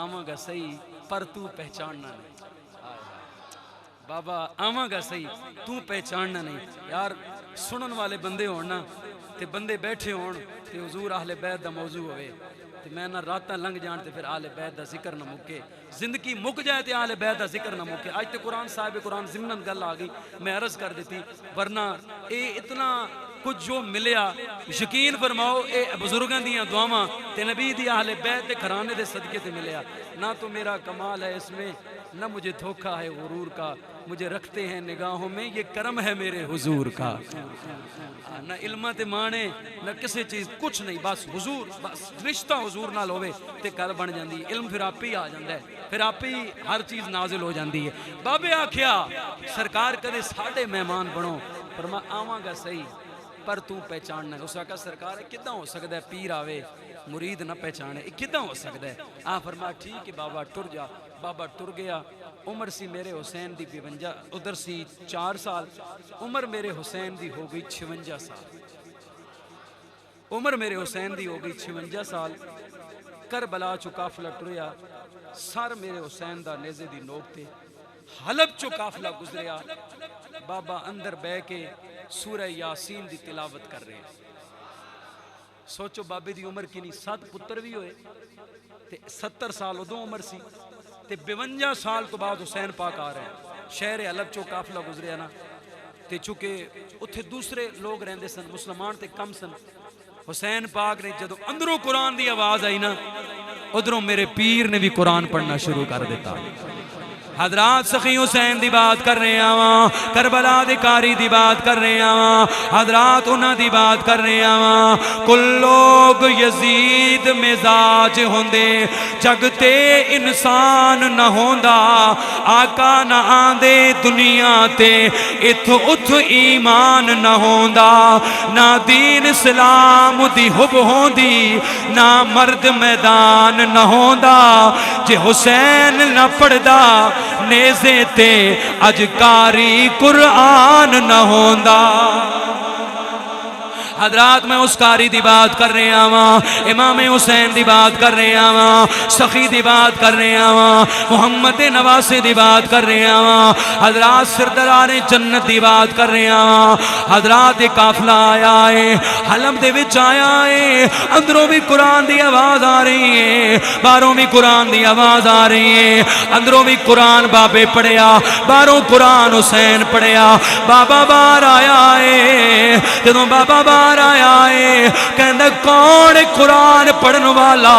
آواں گا صحیح پر تو پہچاننا نہیں، بابا آواں گا صحیح تو پہچاننا نہیں۔ یار سنن والے بندے ہونا تے بندے بیٹھے ہون تے حضور اہل بیت دا موضوع ہوئے تے میں نہ راتاں لنگ جان تے پھر اہل بیت دا ذکر نہ مکے، زندگی مک جائے تے اہل بیت دا ذکر نہ مکے۔ آج تے قرآن صاحب قرآن ضمناً گل آ گئی، میں عرض کر دیتی، ورنہ اے اتنا کچھ جو ملیا یقین فرماؤ اے بزرگاں دیاں دعاواں تے نبی دی اہل بیت دے گھرانے دے صدقے تے ملیا۔ نہ تو میرا کمال ہے اس میں، نہ مجھے دھوکہ ہے غرور کا، مجھے رکھتے ہیں نگاہوں میں یہ کرم ہے میرے حضور کا۔ نہ علمہ تے مانے نہ کسی چیز کچھ نہیں، بس حضور، بس رشتہ حضور نال ہوئے تے گل بن جاندی ہے، علم پھر آپ ہی آ جاندہ ہے، پھر آپ ہی ہر چیز نازل ہو جاندی ہے۔ بابے آکھیا سرکار کدے ساڈے مہمان بنو، فرمایا آواں گا صحیح پر تو پہچاننا ہے۔ اس نے کہا سرکار کداں ہو سکتا ہے پیر آوے مرید نہ پہچانے، کداں ہو سکتا ہے؟ فرمایا ٹھیک ہے بابا ٹر جا۔ بابا ٹر گیا۔ عمر سی میرے حسین دی 52، ادھر سی 4 سال، عمر میرے حسین دی ہو گئی 56 سال، عمر میرے حسین دی ہو گئی 56 سال۔ کربلا چو قافلہ ٹریا، سر میرے حسین دا نیزے دی نوک تے، حلب چو قافلہ گزریا، بابا اندر بہ کے سورہ یاسین دی تلاوت کر رہے ہیں۔ سوچو بابے دی عمر کی نہیں، 7 پتر بھی ہوئے تے 70 سال ادوں عمر سی تے 52 سال تو بعد حسین پاک آ رہے ہیں۔ شہر حلب چو قافلہ گزریا نا تے چونکہ اتھے دوسرے لوگ رہندے سن، مسلمان تے کم سن، حسین پاک نے جدو اندروں قرآن دی آواز آئی نا ادھروں میرے پیر نے بھی قرآن پڑھنا شروع کر دیتا۔ حضرات سخی حسین دی بات کر رہے آواں، کربلا دی کاری دی بات کر رہے آواں، حضرات انہاں دی بات کر رہے آواں۔ کل لوگ یزید مزاج ہوندے، جگتے انسان نہ ہوندا، آقا نہ آندے دنیا تے اتھ اتھ ایمان نہ ہوندا، نہ دین اسلام دی حب ہوندی، نہ مرد میدان نہ ہوندا، جے حسین نہ پڑھدا نیزے تے اج کاری قرآن نہ ہوندا۔ حضرات میں اس کاری دی بات کر رہے آواں، امام حسین دی بات کر رہے آواں، سخی دی بات کر رہے آواں، محمد نواسی دی بات کر رہے آواں، حضرات سردار جنت دی بات کر رہے آواں۔ حضرات ایک قافلہ آیا ہے، حلب دے وچ آیا ہے، اندروں بھی قرآن دی آواز آ رہی ہے، باہروں بھی قرآن دی آواز آ رہی ہے، اندروں بھی قرآن بابے پڑھیا، باہروں قرآن حسین پڑھیا۔ بابا باہر آیا ہے، جدوں بابا باہر آیا ہے کہندہ کون قرآن پڑھن والا،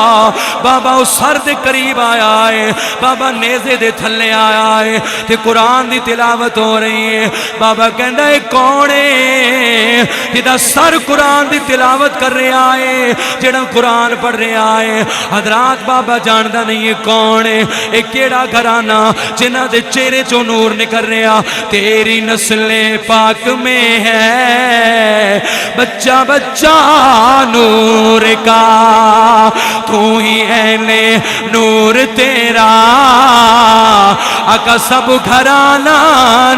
بابا اس سر دے قریب آیا ہے، بابا نیزے دے تھلے آیا ہے تے قرآن دی تلاوت ہو رہی ہے۔ بابا کہندہ ہے کون ہے جدہ سر قرآن دی تلاوت کر رہا ہے، جڑا قرآن پڑھ رہا ہے۔ حضرات بابا جاندہ نہیں ہے کون ہے، ایک کیڑا گھرانہ جنہ دے چہرے چو نور نکل رہا، تیری نسل پاک میں ہے بچہ بچہ نور کا، تو ہی اہل نور تیرا، آقا سب گھرانہ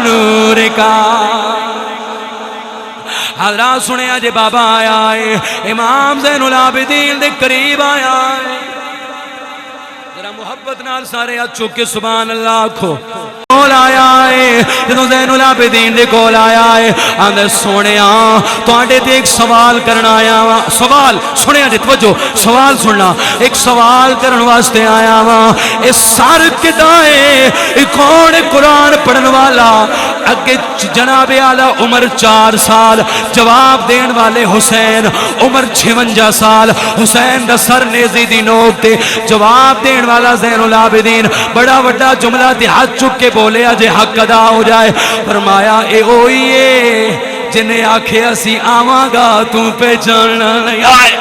نور کا۔ حضرات سنے آج بابا آیا ہے، امام زین العابدین دے قریب آیا ہے، ذرا محبت نال سارے ہاتھ چوک کے سبحان اللہ کھو کول آیا ہے۔ جدوں زین العابدین دے کول آیا ہے، آندے سونیا تواڈے تے ایک سوال کرنا آیا وا، سوال سنیا جی توجہ، سوال سننا، ایک سوال کرن واسطے آیا وا، اس سر کدا ہے، کون قرآن پڑھن والا؟ اگے جناب اعلی عمر 4 سال، جواب دین والے حسین عمر 56 سال، حسین دا سر نیزی دی نوک تے جواب دین والا زین العابدین بڑا وڈا جملہ تے ہاتھ چک کے بولے جے حق ادا ہو جائے، فرمایا اے ہوئی ہے جنہیں آکھے اسی آواں گا تو پہچاننا نہیں آئے۔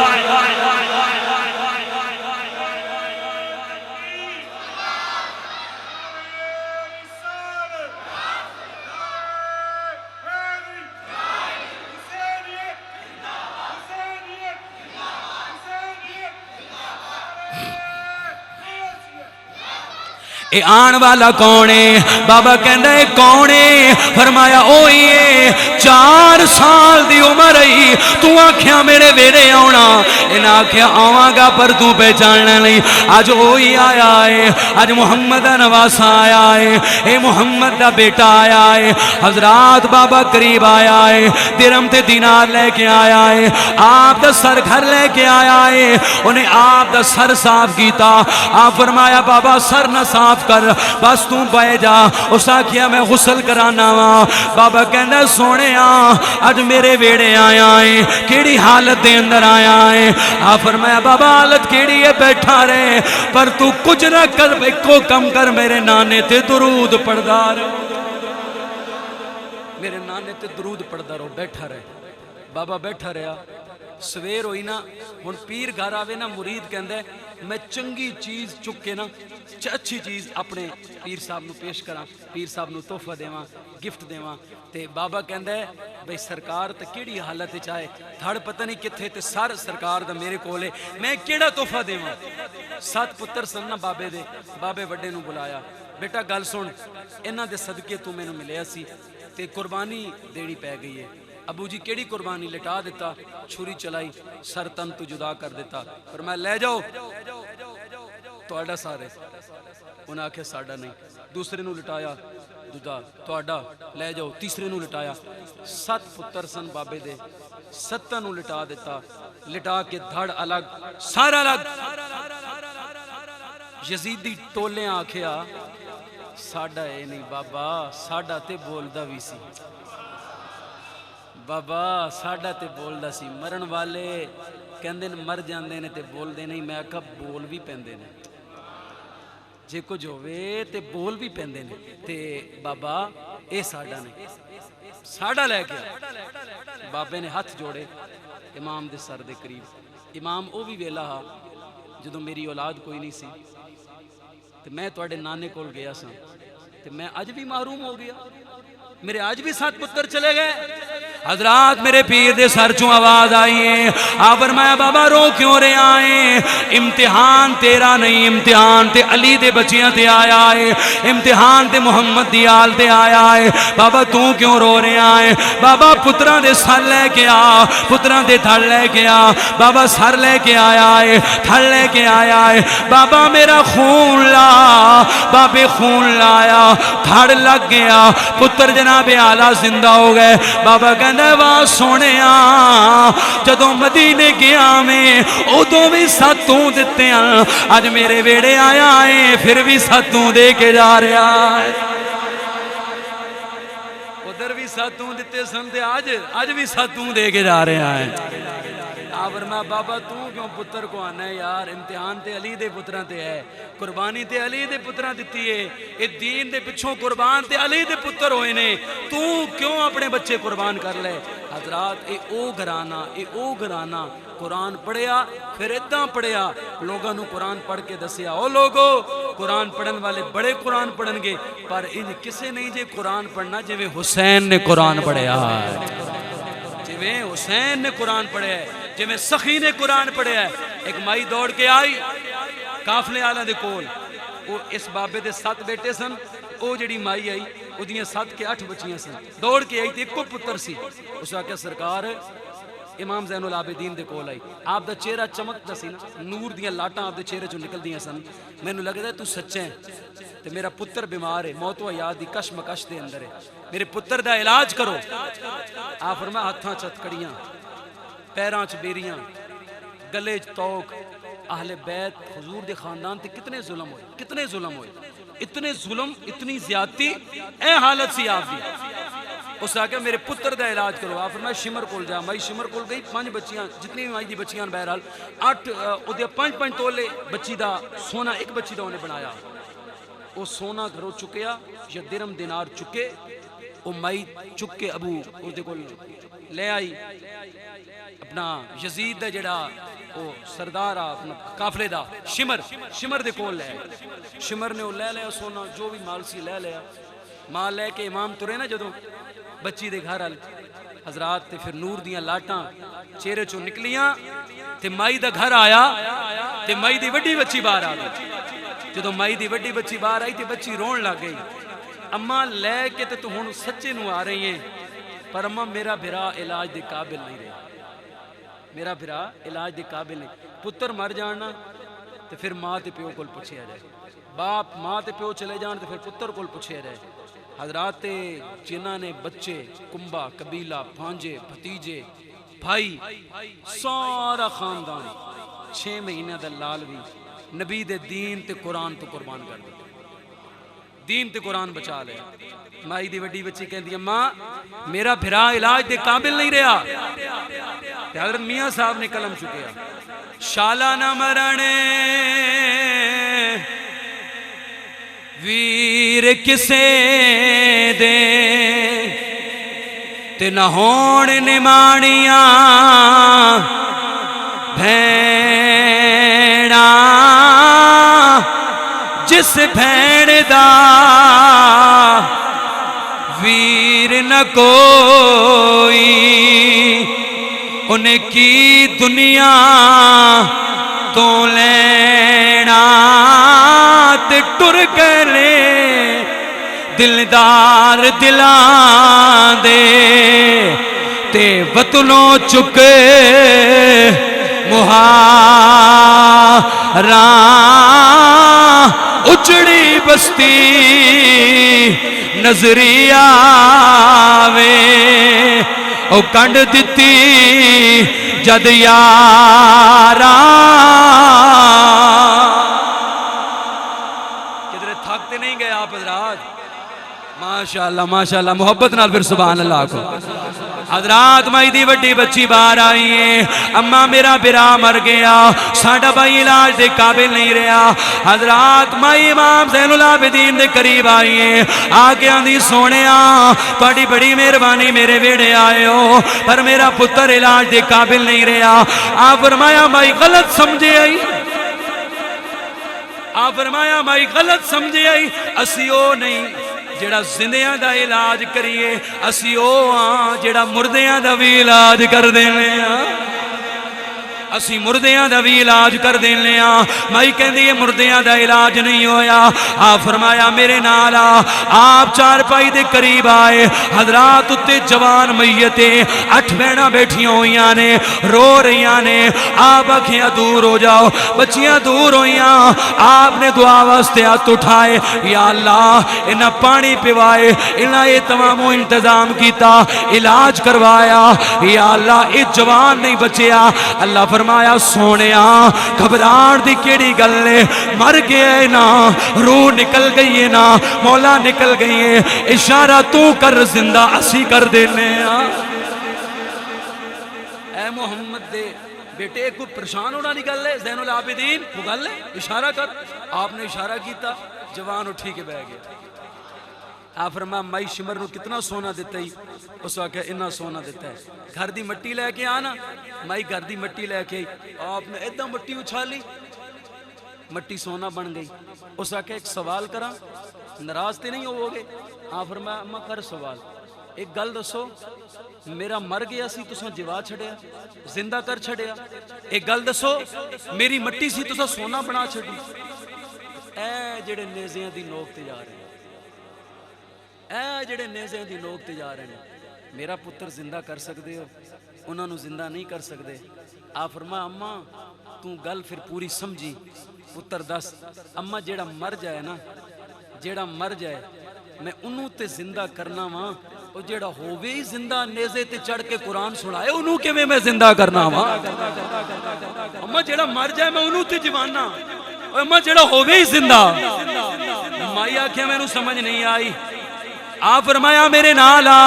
اے آن والا کون ہے؟ بابا کہندہ ہے کون ہے؟ فرمایا اوہی ہے 4 سال دی عمر ہے، تو آکھیا میرے ویڑے آونا، انہاں آکھیا آواں گا پر تو پہچاننا نہیں۔ آج اوہی آیا ہے، آج محمد دا نواسا آیا ہے، اے محمد دا بیٹا آیا ہے۔ حضرات بابا قریب آیا ہے، درہم تے دینار لے کے آیا ہے، آپ دا سر گھر لے کے آیا ہے، انہیں آپ دا سر صاف کیتا۔ آپ فرمایا بابا سر نہ صاف کر، بس تو بے جا۔ اس آکھیا میں غسل کرانا وا۔ بابا کہنا سونے اج میرے ویڑے آیا ہے، کیڑی حالت دے اندر آیا ہے؟ آپ فرمایا بابا حالت کیڑی ہے بیٹھا رہے، پر تو کچھ نہ کر، ایکو کم کر میرے نانے تے درود پڑھدا رہو، میرے نانے تے درود پڑھدا رہو، بیٹھا رہے۔ بابا بیٹھا رہا، سویر ہوئی نا، ہن پیر گھر آوے نا، مرید کہندا ہے میں چنگی چیز چک کے نا، اچھی چیز اپنے پیر صاحب نو پیش کراں، پیر صاحب نو تحفہ دیواں، گفٹ دیواں۔ تے بابا کہندا ہے بھئی سرکار تے کیڑی حالت وچ آئے، دھڑ پتہ نہیں کتھے تے سر سرکار دا میرے کولے، میں کیڑا تحفہ دیواں؟ 7 پتر سن نا بابے دے، بابے وڈے نو بلایا، بیٹا گل سن، انہاں دے صدقے تو مینوں ملیا سی تے قربانی دینی پے گئی ہے۔ ابو جی کیڑی قربانی؟ لٹا دیتا، چھری چلائی، سر تن تو جدا کر دیتا، فرمایا لے جاؤ تہاڈا سارے، انہاں آکھیا ساڈا نہیں، دوسرے نو لٹایا، جدا تہاڈا لے جاؤ، تیسرے نو لٹایا، 7 پتر سن بابے دے، 7 نو لٹا دیتا، لٹا کے دھڑ الگ سارا الگ۔ یزیدی ٹولے آکھیا ساڈا اے نہیں بابا، ساڈا تے بولدا وی سی، بابا ساڈا تے بولدا سی، مرن والے کہندے نے مر جاندے نے تے بولدے نہیں، میں کہا بول بھی پیندے نے، جے کچھ ہوئے تے بول بھی پیندے نے، تے بابا اے ساڈا نہیں، ساڈا لے گیا۔ بابے نے ہاتھ جوڑے امام دے سر دے قریب، امام او بھی ویلا ہا جدوں میری اولاد کوئی نہیں سی، تے میں تواڈے نانے کول گیا سا، تے میں اج بھی محروم ہو گیا، میرے آج بھی 7 پتر چلے گئے۔ حضرات میرے پیر دے سر چوں آواز آئی ہے، آپ فرمایا بابا رو کیوں رہے آئے؟ امتحان تیرا نہیں، امتحان تے علی دے بچیاں تے آیا ہے، امتحان تے محمد دی آل تے آیا ہے۔ بابا تو کیوں رو رہے آئے؟ بابا پتران دے سر لے کے آ، پتران دے تھڑ لے کے آ، بابا سر لے کے آیا ہے، تھڑ لے کے آیا ہے، بابا میرا خون لا، بابے خون لایا، تھڑ لگ گیا، پتر جناب اعلیٰ زندہ ہو گئے۔ بابا کہندہ واہ سونے جدوں مدینے گیا میں ادوں بھی 7 دتے ہیں، اج میرے ویڑے آیا ہے پھر بھی 7 دے کے جا رہا ہے، ادھر بھی 7 دتے سن تے اج بھی 7 دے کے جا رہا ہے۔ فرمایا بابا تو کیوں پتر کو آنا ہے یار، امتحان تے علی دے پتراں تے ہے، قربانی تے علی دے پتراں دتی ہے، اے دین دے پچھوں قربان تے علی دے پتر ہوئے نے، تو کیوں اپنے بچے قربان کر لے؟ حضرات اے او گھرانہ قرآن پڑھیا، پھر ادھاں پڑھیا، لوگاں نو قرآن پڑھ کے دسیا، او لوگو قرآن پڑھن والے بڑے قرآن پڑھن گے، پر ان کسے نہیں جے قرآن پڑھنا جویں حسین نے قرآن پڑھیا ہے، جویں حسین نے قرآن پڑھیا ہے، جویں سخی نے قرآن پڑھیا ہے۔ ایک مائی دوڑ کے آئی قافلے آلہ دے کول، وہ اس بابے دے 7 بیٹے سن، وہ جڑی مائی آئی وہ دیاں 7 کے 8 بچیاں سن، دوڑ کے آئی تے ایک پتر سی، اس آکھیا سرکار امام زین العابدین دے کول آئی، آپ دا چہرہ چمکدا سی نا، نور دیاں لاٹاں آپ دے چہرے چوں نکل دیاں سن، مینوں لگدا ہے تو سچا ہے تے میرا پتر بیمار ہے، موت و حیات دی کشمکش دے اندر ہے، میرے پتر دا علاج کرو۔ آپ فرمایا ہتھاں چ ہتھکڑیاں، پیراں چ بیریاں، گلے چ توک، اہل بیت حضور دے خاندان تے کتنے ظلم ہوئے، کتنے ظلم ہوئے، اتنے ظلم، اتنی زیادتی، اے حالت سی آپ دی۔ اس آگے میرے پتر دا علاج کرو، آپ فرمایا شمر کول جا، مائی شمر کول گئی، 5 بچیاں جتنی بھی مائی دی بچیاں بہرحال 8 اودے 5 تولے بچی دا سونا، ایک بچی دا انہیں بنایا، وہ سونا گھروں چکیا یا درم دینار چکے، وہ مائی چک کے ابو اودے کول لے آئی، اپنا یزید دا جڑا وہ سردار اپنا قافلے دا شمر دے کول لے، شمر نے وہ لے لیا سونا، جو بھی مال سی لے لیا، مال لے کے امام ترے نا جدوں بچی دے گھر حضرات تے پھر نور دیاں لاٹاں چہرے چوں نکلیاں تے مائی دا گھر آیا تے مائی دی وڈی بچی باہر آ گئی، جدوں مائی دی وڈی بچی باہر آئی تے بچی رون لگ گئی، اماں لے کے تے تو ہن سچے نو آ رہی ہیں، پر اماں میرا بھرا علاج دے قابل نہیں رہا، میرا بھرا علاج دے قابل نہیں، پتر مر جانا تے پھر ماں تے پیو کول پوچھیا جائے، باپ ماں تے پیو چلے جان تے پھر پتر کول پوچھیا جائے۔ حضرات جنہاں نے بچے کنبہ قبیلہ بھانجے بھتیجے بھائی سارا خاندان 6 مہینے دا لال بھی نبی دے دین تے قرآن تو قربان کر دیا، دین تے قرآن بچا لے۔ مائی دی وڈی بچی کہندی ماں میرا بھرا علاج دے قابل نہیں رہا، تے حضرت میاں صاحب نے قلم چکیا، شالا نہ مرنے ویر کسے دے تے نہ ہون نمانیاں بھیڑا، جس بھیڑ دا ویر نہ کوئی، انہیں کی دنیا تو لینا، تے ٹر گئے دلدار دلان دے تے وطنوں چکے مہاراں، اچڑی بستی نظری آوے، او کنڈ دتی جد یاراں، کدھر تھکتے نہیں گئے آپ حضرات، ماشاءاللہ ماشاءاللہ، محبت نال پھر سبحان اللہ کو۔ حضرات مائی دی وڈی بچی باہر آئی ہے، اماں میرا برا مر گیا، ساڑھا بھائی علاج دے قابل نہیں رہا، حضرات مائی امام زین العابدین دے قریب آئی ہے، آگے آندھی سونیا تھوڑی بڑی مہربانی میرے بیڑے آئے ہو، پر میرا پتر علاج دے قابل نہیں رہا، آپ فرمایا مائی غلط سمجھے آئی، آپ فرمایا مائی غلط سمجھے آئی، اسی او نہیں جڑا زندیاں دا علاج کریے، اسی او ہاں جڑا مردیاں دا بھی علاج کر دینے ہاں، اسی مردیاں دا بھی علاج کر دینے ہاں۔ مائی کہندی ہے مردیاں دا علاج نہیں ہویا، آپ فرمایا میرے نالا، آپ چار پائی دے قریب آئے، حضرات اتے جوان میتیں 8 بہناں بیٹھیاں ہوئیاں نے، رو رہیاں نے، آپ آنکھیں دور ہو جاؤ، بچیاں دور ہوئیاں، آپ نے دعا واسطے ہاتھ اٹھائے، یا اللہ انہاں پانی پیوائے، انہاں یہ تمام انتظام کیتا، علاج کروایا، یا اللہ یہ جوان نہیں بچیا، اللہ فرمایا سونیا گھبران دی کیڑی گل ہے، مر گیا ہے نا، روح نکل گئی ہے نا، مولا نکل گئی ہے، اشارہ تو کر زندہ اسی کر دینے ہاں۔ اے محمد دے بیٹے کوئی پریشان ہونا نہیں گل ہے، زین العابدین وہ گل ہے، اشارہ کر، آپ نے اشارہ کیتا، جوان اٹھی کے بہ گئے۔ آپ فرمایا مائی شمر نو کتنا سونا دیتا ہی، اس وقت انہا سونا دیتا ہے، گھر دی مٹی لے کے آنا، مائی گھر دی مٹی لے کے آپ نے ادھا مٹی اچھالی، مٹی سونا بن گئی، اس وقت ایک سوال کرا، ناراض تے نہیں ہو گے، آپ فرمایا اماں کر سوال، ایک گل دسو میرا مر گیا سی تساں جوا چھڑیا، زندہ کر چھڑیا، ایک گل دسو میری مٹی سی تساں سونا بنا چھڑی، اے جڑے نیزیاں دی نوک تے جا رہے ہیں، اے جڑے نیزے دی لوگ تے جا رہے ہیں، میرا پتر زندہ کر سکتے ہو، انہوں نے زندہ نہیں کر سکتے۔ آپ فرمایا اماں تو گل پھر پوری سمجھی، پتر دس اماں جیڑا مر جائے نا، جیڑا مر جائے میں انہوں تے زندہ کرنا ماں، وہ جیڑا ہووے ہی زندہ نیزے تے چڑھ کے قرآن سنائے انہوں کے میں زندہ کرنا ہوا اما جیڑا مر جائے میں انہوں تے جوانا اما جیڑا ہووے ہی زندہ مائی آنکھیں میں انہوں سمجھ نہیں آئی آپ فرمایا میرے نالا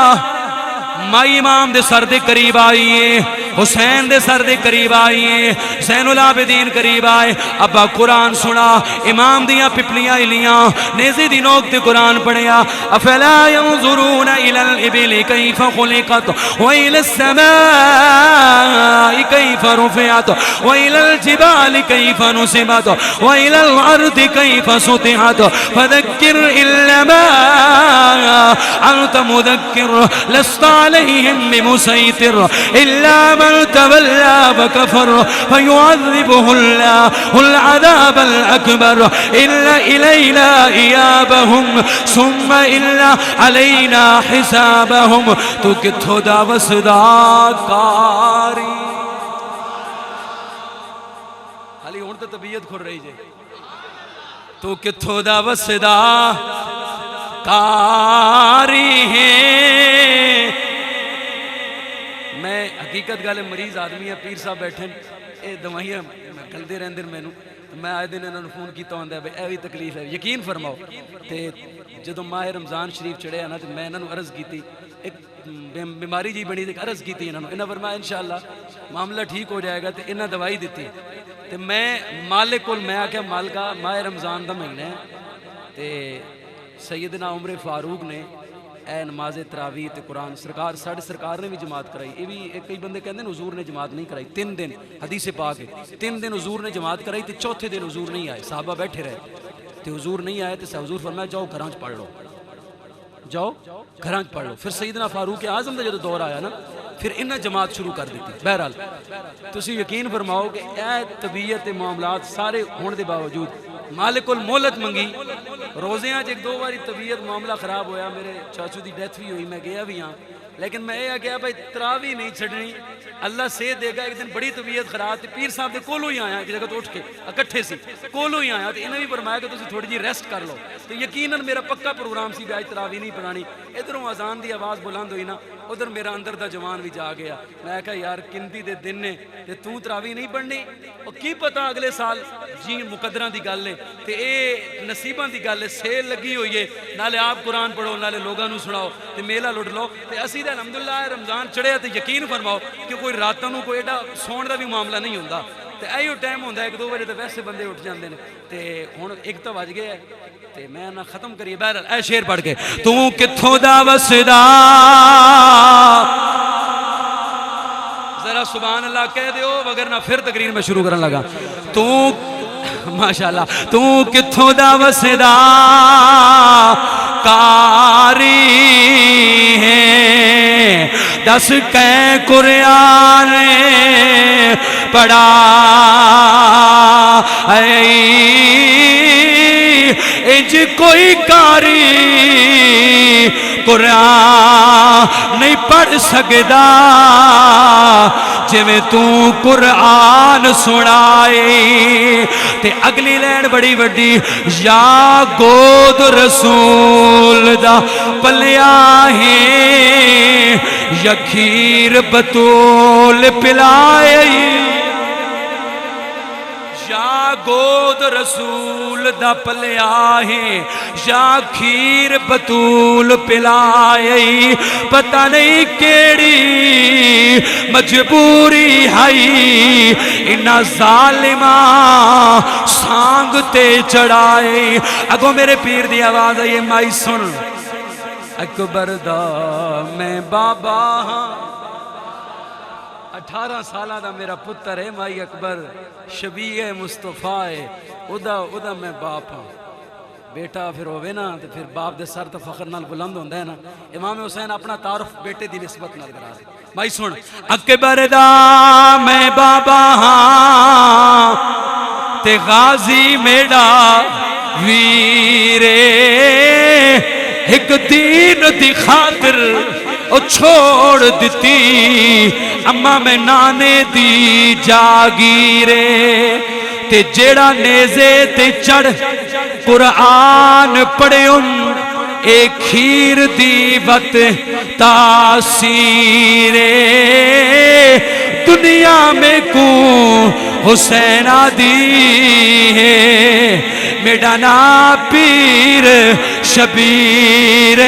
مائی امام دے سر دے قریب آئیے حسین دے سر دے قریب آئیے حسین العابدین قریب آئے ابا قرآن سنا امام دیاں پپلیاں لیاں نیزی دی نوک تے قرآن پڑھیا افلا ينظرون الى الابل كيف خلقت والى السماء كيف رفعت والى الجبال كيف نصبت والى الارض كيف سطحت فذكر انما انت مذكر لست عليهم بمسيطر الا من تولى وكفر فيعذبه الله العذاب الأكبر إلا إلينا إيابهم ثم إلا علينا حسابهم تو کتھو دا وسدا کاری حالی ہون تو طبیعت کھر رہی جے تو کتھو دا وسدا کاری ہے میں حقیقت گالے مریض آدمی ہے پیر صاحب بیٹھیں اے دوائیاں گلدے رہن دن میں آئے دن انہوں نے فون کیتا ہوندہ ہے بھئی ایوی تکلیف ہے یقین فرماؤ تے جدو ماہ رمضان شریف چڑھے آنا تے میں انہوں نے عرض کیتی ایک بیماری جی بڑی ایک عرض کیتی انہوں نے فرمایا انشاءاللہ معاملہ ٹھیک ہو جائے گا تے انہوں دوائی دیتی تے میں مالک کل میں آکے مالکہ ماہ رمضان دا مہینے ہیں تے سیدنا عمر فاروق نے اے نماز تراویح تے قرآن سرکار ساڑھے سرکار نے بھی جماعت کرائی یہ بھی کئی بندے کہندے ہیں حضور نے جماعت نہیں کرائی 3 دن حدیث پاک ہے 3 دن حضور نے جماعت کرائی تے چوتھے دن حضور نہیں آئے صحابہ بیٹھے رہے تے حضور نہیں آئے تے حضور فرمایا جاؤ گھرانچ پڑھ لو جاؤ گھرانچ پڑھ لو پھر سیدنا فاروق اعظم دا جدو دور آیا نا پھر انہیں جماعت شروع کر دیتی بہرحال تسی یقین فرماؤ کہ اے طبیعت معاملات سارے ہونے دے باوجود مالک المولت منگی روزے آج ایک 2 باری طبیعت معاملہ خراب ہویا میرے چاچو دی ڈیتھ بھی ہوئی میں گیا بھی ہاں لیکن میں یہ کہا بھائی تراوی نہیں چھڑنی اللہ سے دے گا ایک دن بڑی طبیعت خراب تھی پیر صاحب دے کولو ہی آیا ایک جگہ تو اٹھ کے اکٹھے سی کولو ہی آیا تو انہیں بھی فرمایا کہ تسی تھوڑی جی ریسٹ کر لو تو یقیناً میرا پکا پروگرام سی آج تراوی نہیں پڑھانی ادھروں اذان دی آواز بلند ہوئی نا ادھر میرا اندر دا جوان بھی جا گیا میں کہا یار کنتی دے دن نے تے تو تراوی نہیں پڑھنی اور کی پتا اگلے سال جی مقدرہ دی گل ہے تے اے نصیباں دی گل ہے سیل لگی ہوئی ہے نالے آپ قرآن پڑھو نالے لوگاں نو سناؤ تے میلہ لٹ لو تے اسی دے الحمدللہ رمضان چڑھے تے یقین فرماؤ کہ کوئی راتوں نو کوئی ایڈا سون دا بھی معاملہ نہیں ہوندہ تے ایو ٹائم ہوندہ ہے 1-2 بجے تے ویسے بندے اٹھ جاندے نے تے ہن 1 تو بج گیا ہے تے میں نہ ختم کریے بہرحال اے شعر پڑھ کے تو کتھوں دا وسدا ذرا سبحان اللہ کہہ دیو وگرنہ پھر تقریر میں شروع کرن لگا تو ماشاءاللہ تو کتھوں دا وسدا کاری ہے دس کہیں قرآن پڑھا انج کوئی کاری قرآن نہیں پڑھ سکدا جی میں تو قرآن سنائے تے اگلی لین بڑی بڑی یا گود رسول دا پلیا ہے یا کھیر بطول پلائے یا گود رسول دا پلیا ہے یا کھیر بطول پلائے پتہ نہیں کیڑی مجبوری ہے انہا ظالمہ سانگتے چڑھائے اگو میرے پیر دی آواز ہے یہ مائی سن اکبر دا میں بابا ہاں 18 سالہ دا میرا پتر ہے مائی اکبر شبیہ مصطفیٰ ہے ادا میں باپ ہوں بیٹا پھر ہوئے نا تو پھر باپ دے سر تو فخر نال بلند ہوندہ ہے نا امام حسین اپنا تعارف بیٹے دی نسبت نال کرا دے مائی سن اکبر دا میں بابا ہاں تے غازی میڈا ویرے ایک دین دی خاطر او چھوڑ دیتی اما میں نانے دی جاگیرے تے جیڑا نیزے تے چڑھ قرآن پڑھے ایک کھیر دی وقت تاثیر دنیا میں کو حسین دی ہے میرا نا پیر شبیر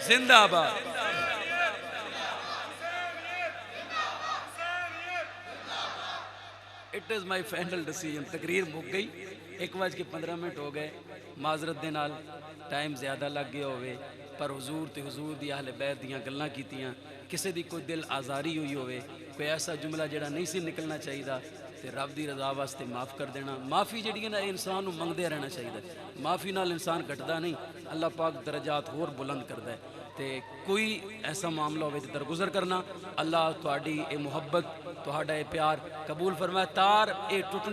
زندہ باد it is my final decision تقریر مک گئی 1:15 ہو گئے معذرت دے نال ٹائم زیادہ لگ گیا ہوئے پر حضور تے حضور دی اہل بیت دیاں گلاں کیتیاں کسے دی کوئی دل آزاری ہوئی ہوئے کوئی ایسا جملہ جڑا نہیں سی نکلنا چاہیے تے رب دی رضا واسطے معاف کر دینا معافی جڑی ہے نا انسان نو منگدے رہنا چاہیے معافی نال انسان کٹدا نہیں اللہ پاک درجات ہور بلند کردا ہے تے کوئی ایسا معاملہ ہوئے تے درگزر کرنا اللہ تہاڈی اے محبت تہاڈا اے پیار قبول فرمائے تار اے ٹوٹنی